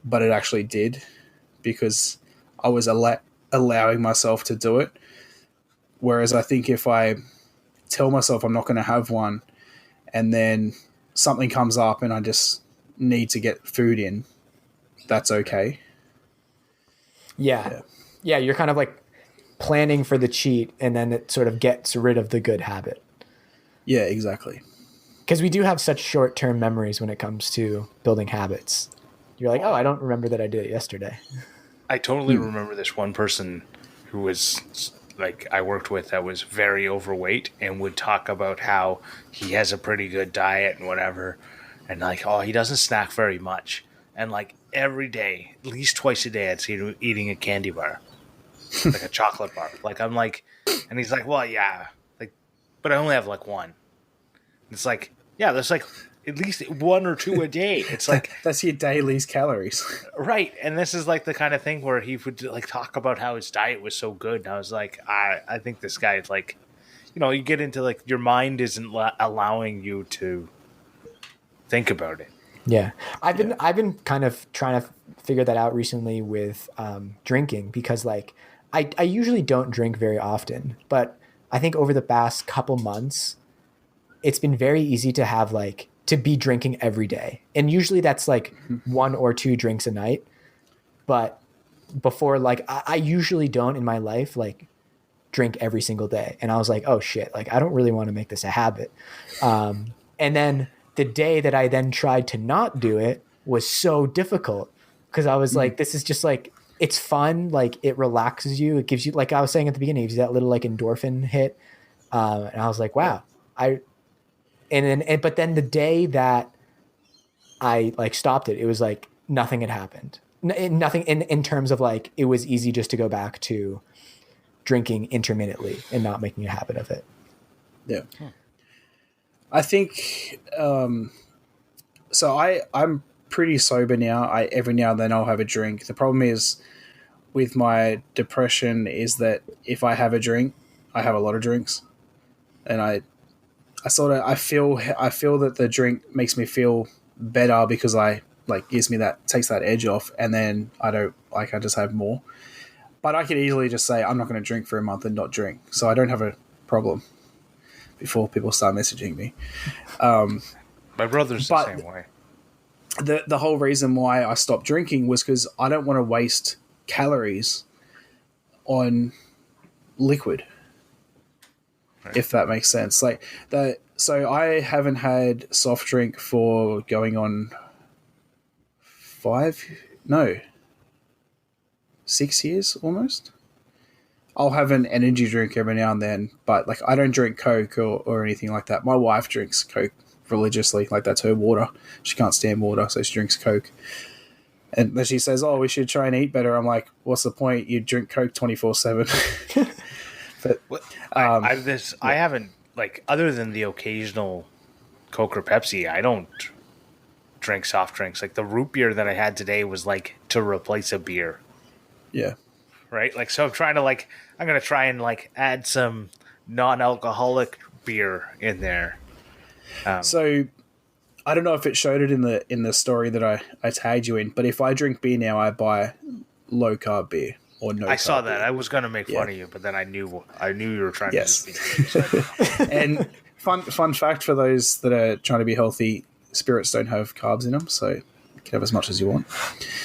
but it actually did, because I was allowing myself to do it. Whereas I think if I tell myself I'm not going to have one, and then something comes up and I just need to get food in, that's okay. Yeah. You're kind of like planning for the cheat, and then it sort of gets rid of the good habit. Yeah, exactly. Because we do have such short-term memories when it comes to building habits. You're like, oh, I don't remember that I did it yesterday. I totally remember this one person who was like I worked with that was very overweight and would talk about how he has a pretty good diet and whatever, and like, oh, he doesn't snack very much, and like every day, at least twice a day, I'd see him eating a candy bar, like a chocolate bar. Like I'm like, and he's like, well, yeah, like, but I only have like one. It's like, yeah, there's like at least one or two a day. It's like that's your daily's calories. Right. And this is like the kind of thing where he would like talk about how his diet was so good. And I was like, I think this guy is like, you know, you get into like your mind isn't allowing you to think about it. Yeah. I've been kind of trying to figure that out recently with drinking, because like I usually don't drink very often, but I think over the past couple months, it's been very easy to have like, to be drinking every day. And usually that's like 1 or 2 drinks a night. But before, like I usually don't in my life, like drink every single day. And I was like, oh shit, like I don't really want to make this a habit. And then the day that I then tried to not do it was so difficult, because I was like, this is just like, it's fun. Like it relaxes you. It gives you, like I was saying at the beginning, it gives you that little like endorphin hit. And I was like, wow, but then the day that I like stopped it, it was like nothing had happened. Nothing in terms of like, it was easy just to go back to drinking intermittently and not making a habit of it. Yeah. I think, so I'm pretty sober now. Every now and then I'll have a drink. The problem is with my depression is that if I have a drink, I have a lot of drinks, and I feel that the drink makes me feel better because takes that edge off, and then I just have more. But I could easily just say I'm not going to drink for a month and not drink, so I don't have a problem before people start messaging me. My brother's the same way. The whole reason why I stopped drinking was because I don't want to waste calories on liquid. If that makes sense. Like so I haven't had soft drink for going on 6 years almost. I'll have an energy drink every now and then, but like I don't drink Coke or anything like that. My wife drinks Coke religiously, like that's her water. She can't stand water, so she drinks Coke. And then she says, oh, we should try and eat better. I'm like, what's the point? You drink Coke 24/7. But I haven't, like, other than the occasional Coke or Pepsi, I don't drink soft drinks. Like the root beer that I had today was like to replace a beer. Yeah. Right? Like, so I'm going to try and like add some non-alcoholic beer in there. So I don't know if it showed it in the story that I tagged you in, but if I drink beer now, I buy low carb beer. or no. I saw carb that. beer. I was going to make fun Yeah. of you, but then I knew you were trying Yes. to just be good. So And fun fact for those that are trying to be healthy, spirits don't have carbs in them, so you can have as much as you want.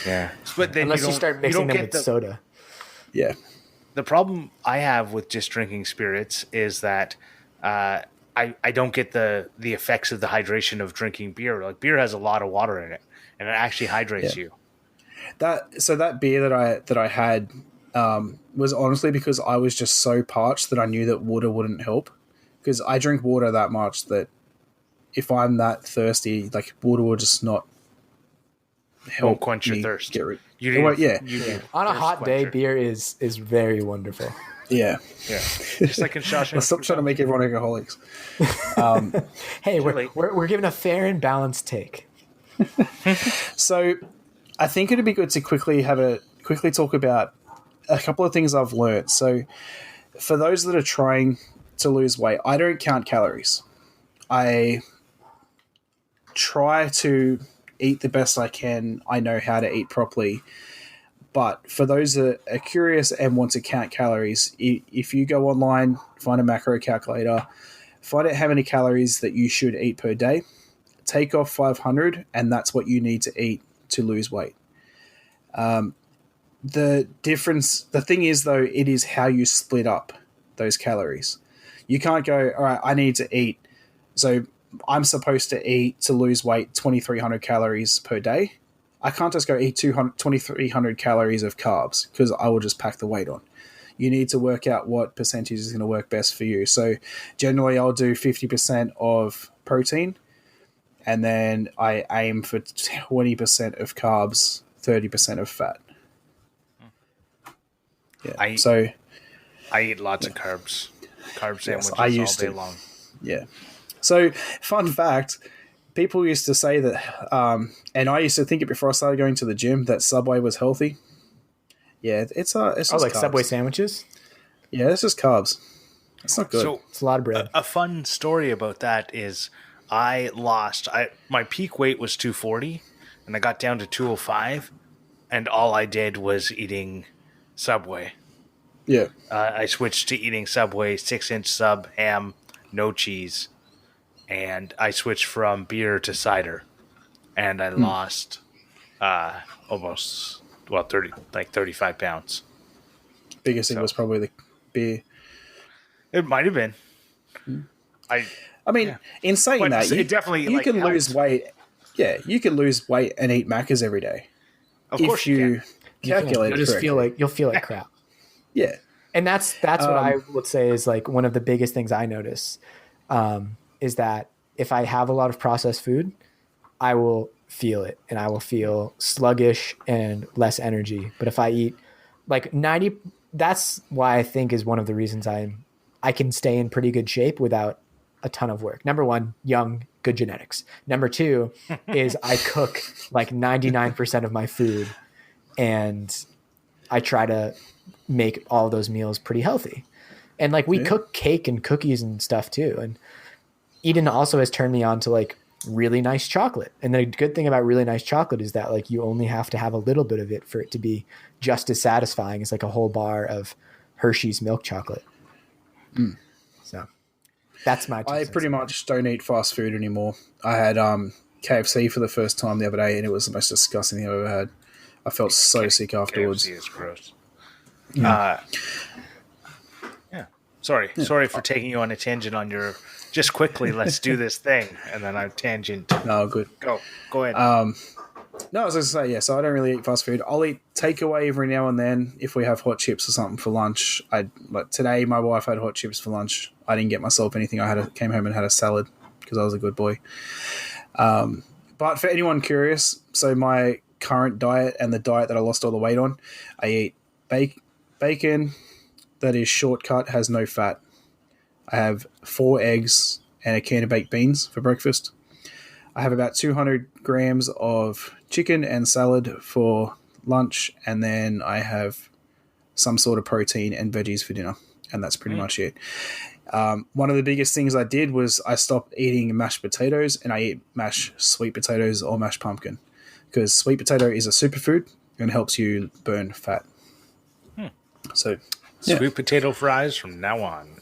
yeah, but then Unless you don't- start mixing don't them get with soda. Yeah. The problem I have with just drinking spirits is that I don't get the effects of the hydration of drinking beer. Like beer has a lot of water in it, and it actually hydrates Yeah. you. That beer that I had was honestly because I was just so parched that I knew that water wouldn't help. Because I drink water that much that if I'm that thirsty, like water will just not help. Won't quench your me thirst. Get rid. You It need won't- yeah, you need On a thirst hot day, quencher. beer is very wonderful. yeah. Yeah, just like in Shawshank. Let's stop trying to make everyone alcoholics. Hey, late. we're giving a fair and balanced take. So, I think it'd be good to quickly talk about a couple of things I've learned. So, for those that are trying to lose weight, I don't count calories. I try to eat the best I can. I know how to eat properly. But for those that are curious and want to count calories, if you go online, find a macro calculator, find out how many calories that you should eat per day, take off 500, and that's what you need to eat to lose weight. The thing is, though, it is how you split up those calories. You can't go, all right, I need to eat. So I'm supposed to eat to lose weight 2,300 calories per day. I can't just go eat 2,300 calories of carbs because I will just pack the weight on. You need to work out what percentage is going to work best for you. So generally I'll do 50% of protein, and then I aim for 20% of carbs, 30% of fat. Yeah. I eat lots of carbs. Carb sandwiches I used all day to. long. Yeah. So, fun fact, people used to say that, and I used to think it before I started going to the gym, that Subway was healthy. Yeah, it's just Like carbs. Subway sandwiches. Yeah, it's just carbs. It's not good. So It's a lot of bread. a fun story about that is my peak weight was 240 and I got down to 205 and all I did was eating Subway. Yeah. I switched to eating Subway 6-inch sub, ham, no cheese, and I switched from beer to cider, and I lost almost 35 pounds. Biggest thing was probably the beer. It might have been. I mean, in saying But that, it definitely, you like, can lose helped. weight. Yeah, you can lose weight and eat Maccas every day Of if course you can. calculate You'll it just correctly. you'll feel like crap. Yeah. And that's what I would say is like one of the biggest things I notice is that if I have a lot of processed food, I will feel it and I will feel sluggish and less energy. But if I eat like 90, that's why I think is one of the reasons I can stay in pretty good shape without a ton of work. Number one, young, good genetics. Number two is I cook like 99% of my food and I try to make all those meals pretty healthy. And like we cook cake and cookies and stuff too. And Eden also has turned me on to like really nice chocolate. And the good thing about really nice chocolate is that like you only have to have a little bit of it for it to be just as satisfying as like a whole bar of Hershey's milk chocolate. So that's my two I cents. pretty much don't eat fast food anymore. I had KFC for the first time the other day, and it was the most disgusting thing I've ever had. I felt so sick afterwards. KFC is gross. Yeah. Sorry for taking you on a tangent on your. Just quickly, let's do this thing, and then I tangent. No, good. Go ahead. No, I was going to say, yeah, so I don't really eat fast food. I'll eat takeaway every now and then if we have hot chips or something for lunch. Like today, my wife had hot chips for lunch. I didn't get myself anything. Came home and had a salad because I was a good boy. But for anyone curious, so my current diet and the diet that I lost all the weight on, I eat bacon that is shortcut, has no fat. I have 4 eggs and a can of baked beans for breakfast. I have about 200 grams of chicken and salad for lunch, and then I have some sort of protein and veggies for dinner, and that's pretty much it. One of the biggest things I did was I stopped eating mashed potatoes, and I eat mashed sweet potatoes or mashed pumpkin, because sweet potato is a superfood and helps you burn fat. So, yeah. Sweet potato fries from now on.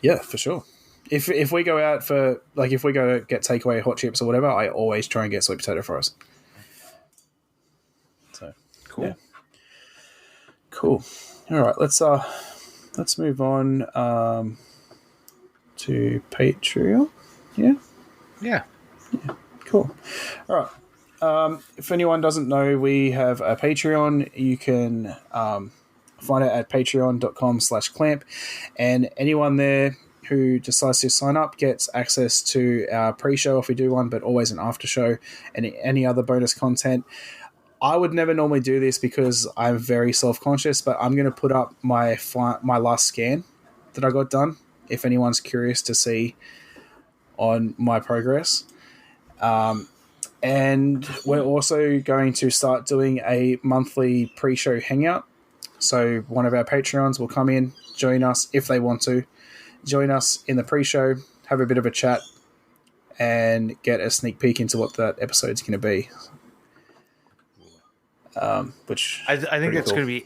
Yeah, for sure. If we go out for, like, if we go get takeaway hot chips or whatever, I always try and get sweet potato fries. So, Cool. Yeah. Cool. All right, let's move on to Patreon. Yeah. Yeah. Cool. All right. If anyone doesn't know, we have a Patreon. You can find it at patreon.com/clamp. And anyone there who decides to sign up gets access to our pre-show if we do one, but always an after show and any other bonus content. I would never normally do this because I'm very self-conscious, but I'm going to put up my last scan that I got done if anyone's curious to see on my progress. And we're also going to start doing a monthly pre-show hangout. So one of our Patreons will come in, join us if they want to, join us in the pre-show, have a bit of a chat, and get a sneak peek into what that episode's going to be. Which I think it's cool. going to be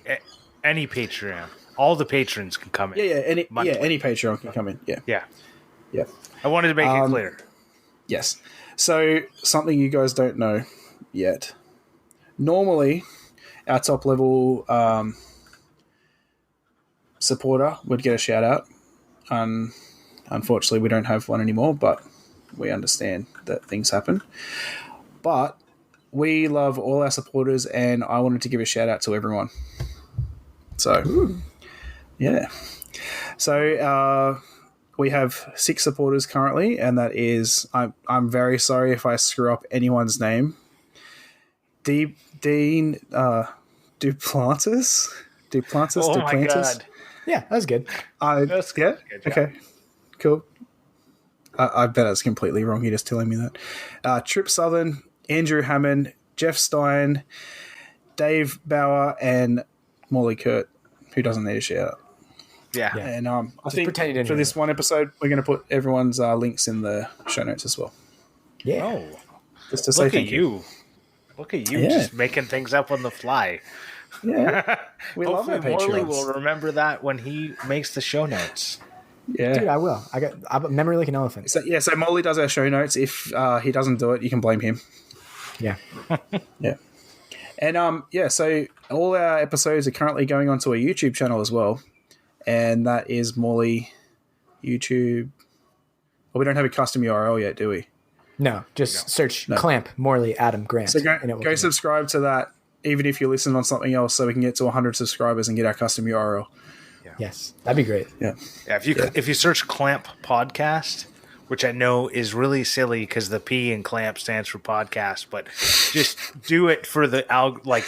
any Patreon. All the patrons can come in. Any Patreon can come in. Yeah. I wanted to make it clear. Yes. So something you guys don't know yet. Normally, our top level supporter would get a shout out. Unfortunately, we don't have one anymore, but we understand that things happen. But we love all our supporters, and I wanted to give a shout out to everyone. So, yeah. So, we have 6 supporters currently, and that is, I'm very sorry if I screw up anyone's name. Dean Duplantis? Oh my God. Yeah, that was good. That's good. Good job. Okay, cool. I bet it's completely wrong. You're just telling me that. Trip Southern, Andrew Hammond, Jeff Stein, Dave Bauer, and Morley Kurt, who doesn't need a shout out. Yeah. And I think pretend you didn't for hear this one episode, we're going to put everyone's links in the show notes as well. Yeah. Oh, Just to say look at thank you. Look at you Yeah. just making things up on the fly. Yeah. We love our Hopefully Morley will Patreons. remember that when he makes the show notes. Yeah. Dude, I will. I'm a memory like an elephant. So Morley does our show notes. If he doesn't do it, you can blame him. Yeah. Yeah. And so all our episodes are currently going onto a YouTube channel as well. And that is Morley YouTube. Well, we don't have a custom URL yet, do we? No, just search Clamp, Morley, Adam, Grant. So and it will go come subscribe to that, even if you listen on something else, so we can get to 100 subscribers and get our custom URL. in. Yes, that'd be great. Yeah. Yeah, if you search Clamp Podcast, which I know is really silly because the P in Clamp stands for podcast, but just do it for the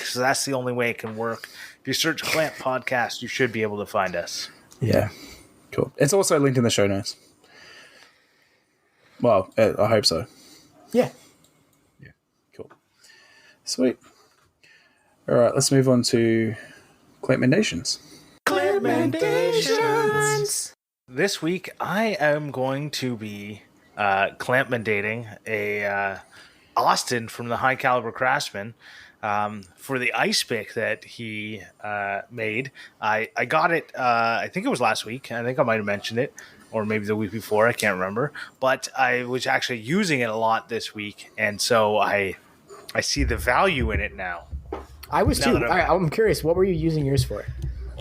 so that's the only way it can work. If you search Clamp Podcast, you should be able to find us. Yeah. Cool. It's also linked in the show notes. Well, I hope so. Yeah. Yeah. Cool. Sweet. All right, let's move on to Clampmendations. Clampmendations. This week, I am going to be clampmendating a Austin from the High Caliber Craftsman for the ice pick that he made. I got it, I think it was last week. I think I might have mentioned it, or maybe the week before. I can't remember. But I was actually using it a lot this week, and so I see the value in it now. I was too. No, no, no. I'm curious. What were you using yours for?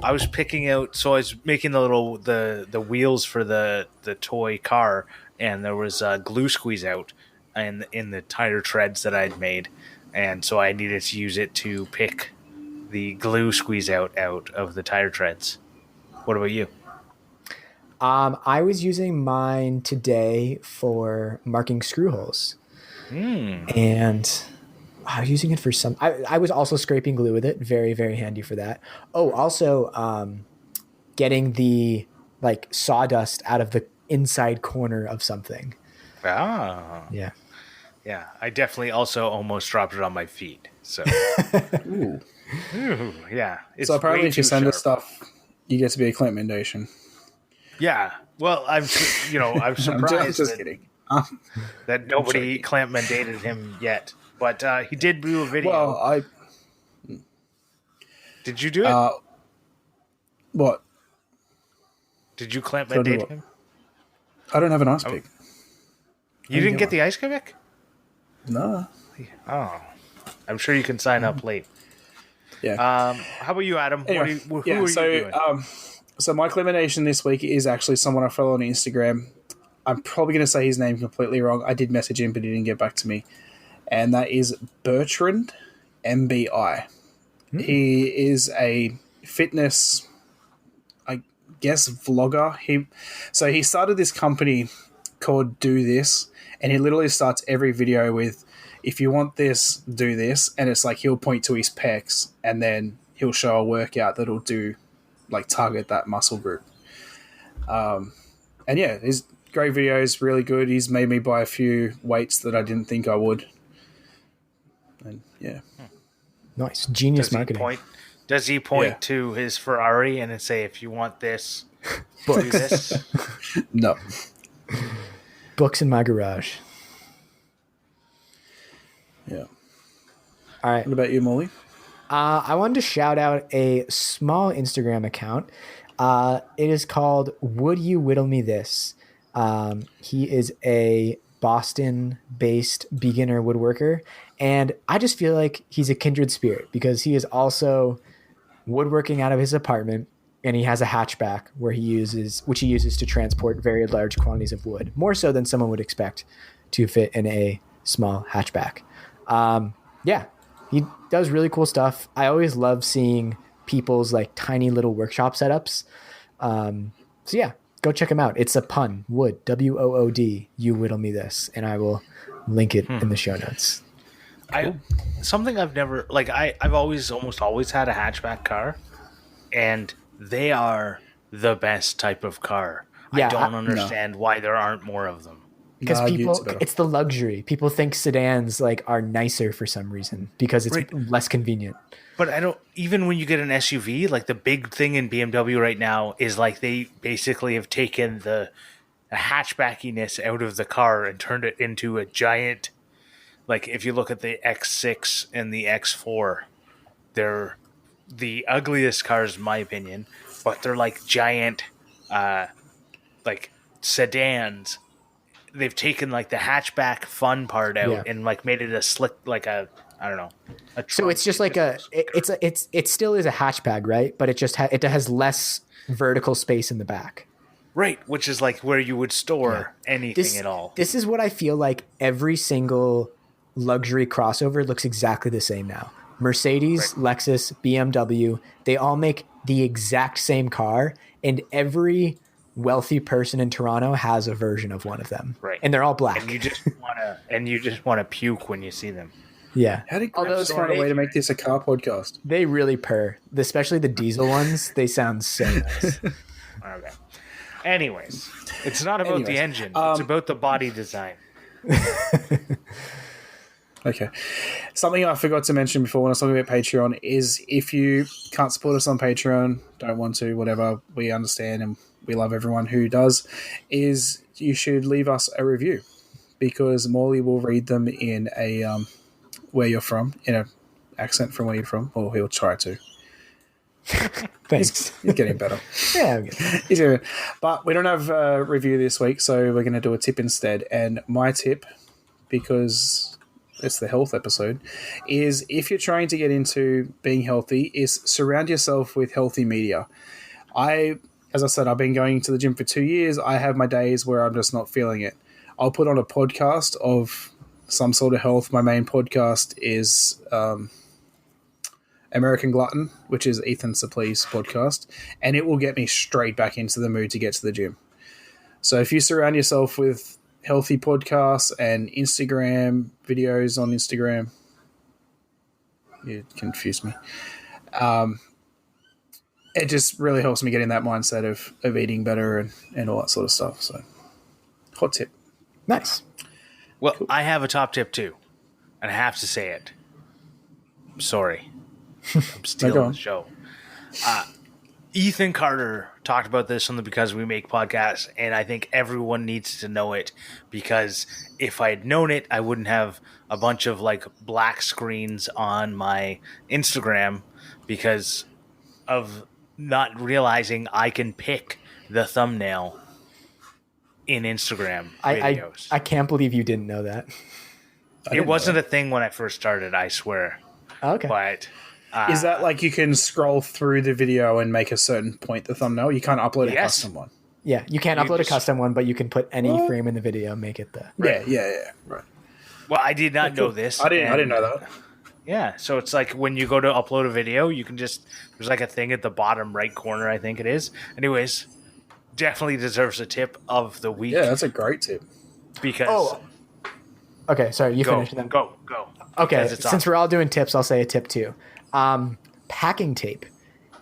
I was picking out, so I was making the wheels for the toy car, and there was a glue squeeze out in the tire treads that I'd made, and so I needed to use it to pick the glue squeeze out of the tire treads. What about you? I was using mine today for marking screw holes, and I was using it for some. I was also scraping glue with it. Very, very handy for that. Oh, also getting the sawdust out of the inside corner of something. Ah, Yeah. yeah. I definitely also almost dropped it on my feet. So, Ooh. Ooh, yeah. It's So apparently way if you too send us sharp. stuff, you get to be a Clampmendation. Yeah. Well, I'm surprised I'm just kidding. that nobody clampmendated him yet. But he did do a video. Well, Did you do it? What? Did you clamp Should I do mandate what? him? I don't have an ice pick. You didn't get the ice pick? No. Oh, I'm sure you can sign up late. Yeah. How about you, Adam? Anyway, who are you doing? So my elimination this week is actually someone I follow on Instagram. I'm probably going to say his name completely wrong. I did message him, but he didn't get back to me. And that is Bertrand, MBI. He is a fitness, I guess, vlogger. He started this company called Do This, and he literally starts every video with, if you want this, do this. And it's like he'll point to his pecs, and then he'll show a workout that'll do, like, target that muscle group. And yeah, his great videos, really good. He's made me buy a few weights that I didn't think I would. And yeah. Nice. Genius marketing. Does he point to his Ferrari and say, if you want this, do this? No. Books in my garage. Yeah. All right. What about you, Morley? I wanted to shout out a small Instagram account. It is called Would You Whittle Me This? He is a Boston-based beginner woodworker, and I just feel like he's a kindred spirit because he is also woodworking out of his apartment, and he has a hatchback which he uses to transport very large quantities of wood, more so than someone would expect to fit in a small hatchback. Yeah, he does really cool stuff. I always love seeing people's like tiny little workshop setups. So yeah, go check him out. It's a pun, wood, WOOD, you whittle me this, and I will link it in the show notes. Something I've never, like, I've almost always had a hatchback car, and they are the best type of car. Yeah, I don't understand why there aren't more of them. Because it's the luxury. People think sedans like are nicer for some reason because it's less convenient. But I don't, even when you get an SUV, like the big thing in BMW right now is like they basically have taken the hatchbackiness out of the car and turned it into a giant, like if you look at the X6 and the X4, they're the ugliest cars in my opinion, but they're like giant, like sedans. They've taken like the hatchback fun part out and like made it a slick, like a, I don't know. So it's just like it still is a hatchback, right? But it has less vertical space in the back. Right. Which is like where you would store anything at all. This is what I feel like every single luxury crossover looks exactly the same now. Mercedes, Lexus, BMW, they all make the exact same car, and every wealthy person in Toronto has a version of one of them. Right. And they're all black. And you just wanna puke when you see them. Yeah. How did Grips find a way to make this a car podcast? They really purr. Especially the diesel ones. They sound so nice. Okay. Anyways, it's not about the engine. It's about the body design. Okay. Something I forgot to mention before when I was talking about Patreon is if you can't support us on Patreon, don't want to, whatever, we understand and we love everyone who does, is you should leave us a review because Morley will read them in a where you're from, in an accent from where you're from, or he'll try to. Thanks. He's getting better. Yeah. He's getting, but we don't have a review this week, so we're going to do a tip instead. And my tip, because it's the health episode, is if you're trying to get into being healthy, is surround yourself with healthy media. As I said, I've been going to the gym for 2 years. I have my days where I'm just not feeling it. I'll put on a podcast of some sort of health. My main podcast is American Glutton, which is Ethan Suplee's podcast, and it will get me straight back into the mood to get to the gym. So if you surround yourself with healthy podcasts and Instagram videos on Instagram, you confuse me. It just really helps me get in that mindset of eating better and all that sort of stuff. So, hot tip. Nice. Well, cool. I have a top tip too, and I have to say it. I'm sorry. I'm stealing the show. Ethan Carter talked about this on the Because We Make podcast, and I think everyone needs to know it because if I had known it, I wouldn't have a bunch of like black screens on my Instagram because of not realizing I can pick the thumbnail in Instagram videos. I can't believe you didn't know that. It wasn't a thing when I first started, I swear. Okay. But is that like you can scroll through the video and make a certain point the thumbnail? You can't upload a custom one. Yeah, you can't upload a custom one, but you can put any frame in the video, make it the... Right. Yeah. Right. Well, I did not know this. I didn't know that. Yeah, so it's like when you go to upload a video, you can just... There's like a thing at the bottom right corner, I think it is. Anyways, definitely deserves a tip of the week. Yeah, that's a great tip. Because... Oh. Okay, sorry, you finished then. Go. Okay, since we're all doing tips, I'll say a tip too. Packing tape.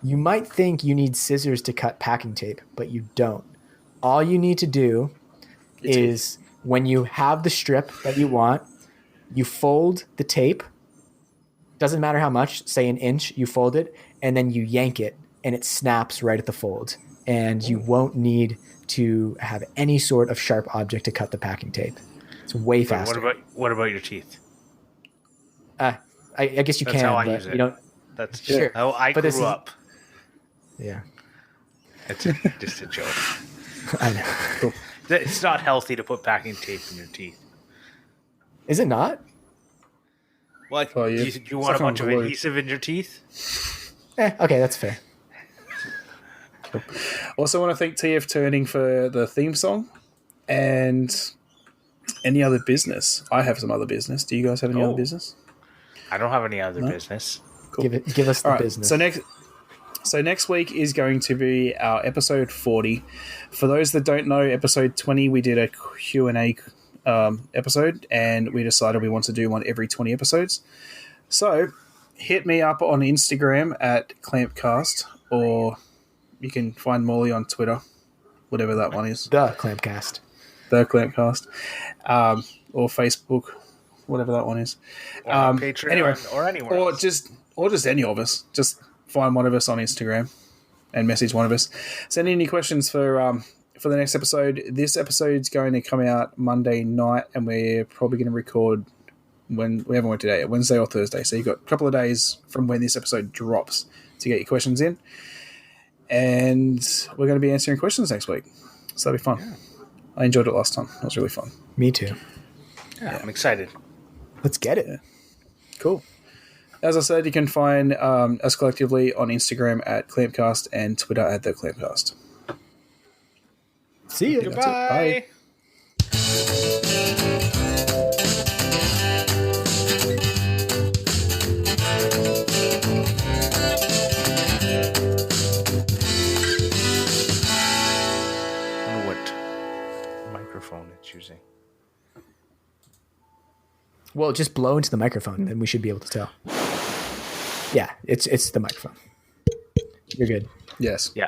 You might think you need scissors to cut packing tape, but you don't. All you need to do is when you have the strip that you want, you fold the tape. Doesn't matter how much, say an inch, you fold it, and then you yank it, and it snaps right at the fold. And you won't need to have any sort of sharp object to cut the packing tape. It's way faster. What about your teeth? I guess you That's can, how I but use it. you don't. That's Sure. how I But this grew is- up. Yeah, It's just a joke. I know. Cool. It's not healthy to put packing tape in your teeth. Is it not? Like, Oh, yeah. you want It's a like bunch of on glue. adhesive in your teeth? Okay, that's fair. Also want to thank TF Turning for the theme song and any other business. I have some other business. Do you guys have any other business? I don't have any other business. Cool. Give us the All right, business. So next week is going to be our episode 40. For those that don't know, episode 20 we did a Q&A episode, and we decided we want to do one every 20 episodes. So hit me up on Instagram at Clampcast, or you can find Morley on Twitter, whatever that one is, The Clampcast. the Clampcast, or Facebook, whatever that one is. Or on Patreon, anyway, or anywhere else. or just any of us. Just find one of us on Instagram and message one of us. Send in any questions for the next episode. This episode's going to come out Monday night, and we're probably going to record when we haven't worked today, Wednesday or Thursday. So you've got a couple of days from when this episode drops to get your questions in. And we're going to be answering questions next week. So that'll be fun. Yeah. I enjoyed it last time. It was really fun. Me too. Yeah, I'm excited. Let's get it. Yeah. Cool. As I said, you can find us collectively on Instagram at Clampcast and Twitter at The Clampcast. See you. Goodbye. Bye. I wonder what microphone it's using. Well, just blow into the microphone, then we should be able to tell. Yeah, it's the microphone. You're good. Yes. Yeah,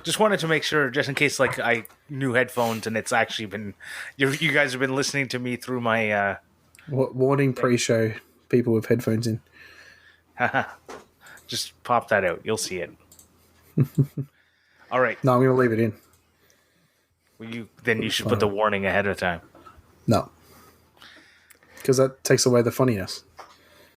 just wanted to make sure, just in case, like I new headphones and it's actually been you guys have been listening to me through my Warning pre-show, people with headphones in. just pop that out. You'll see it. All right. No, I'm going to leave it in. Well, you should put the warning ahead of time. No. Because that takes away the funniness.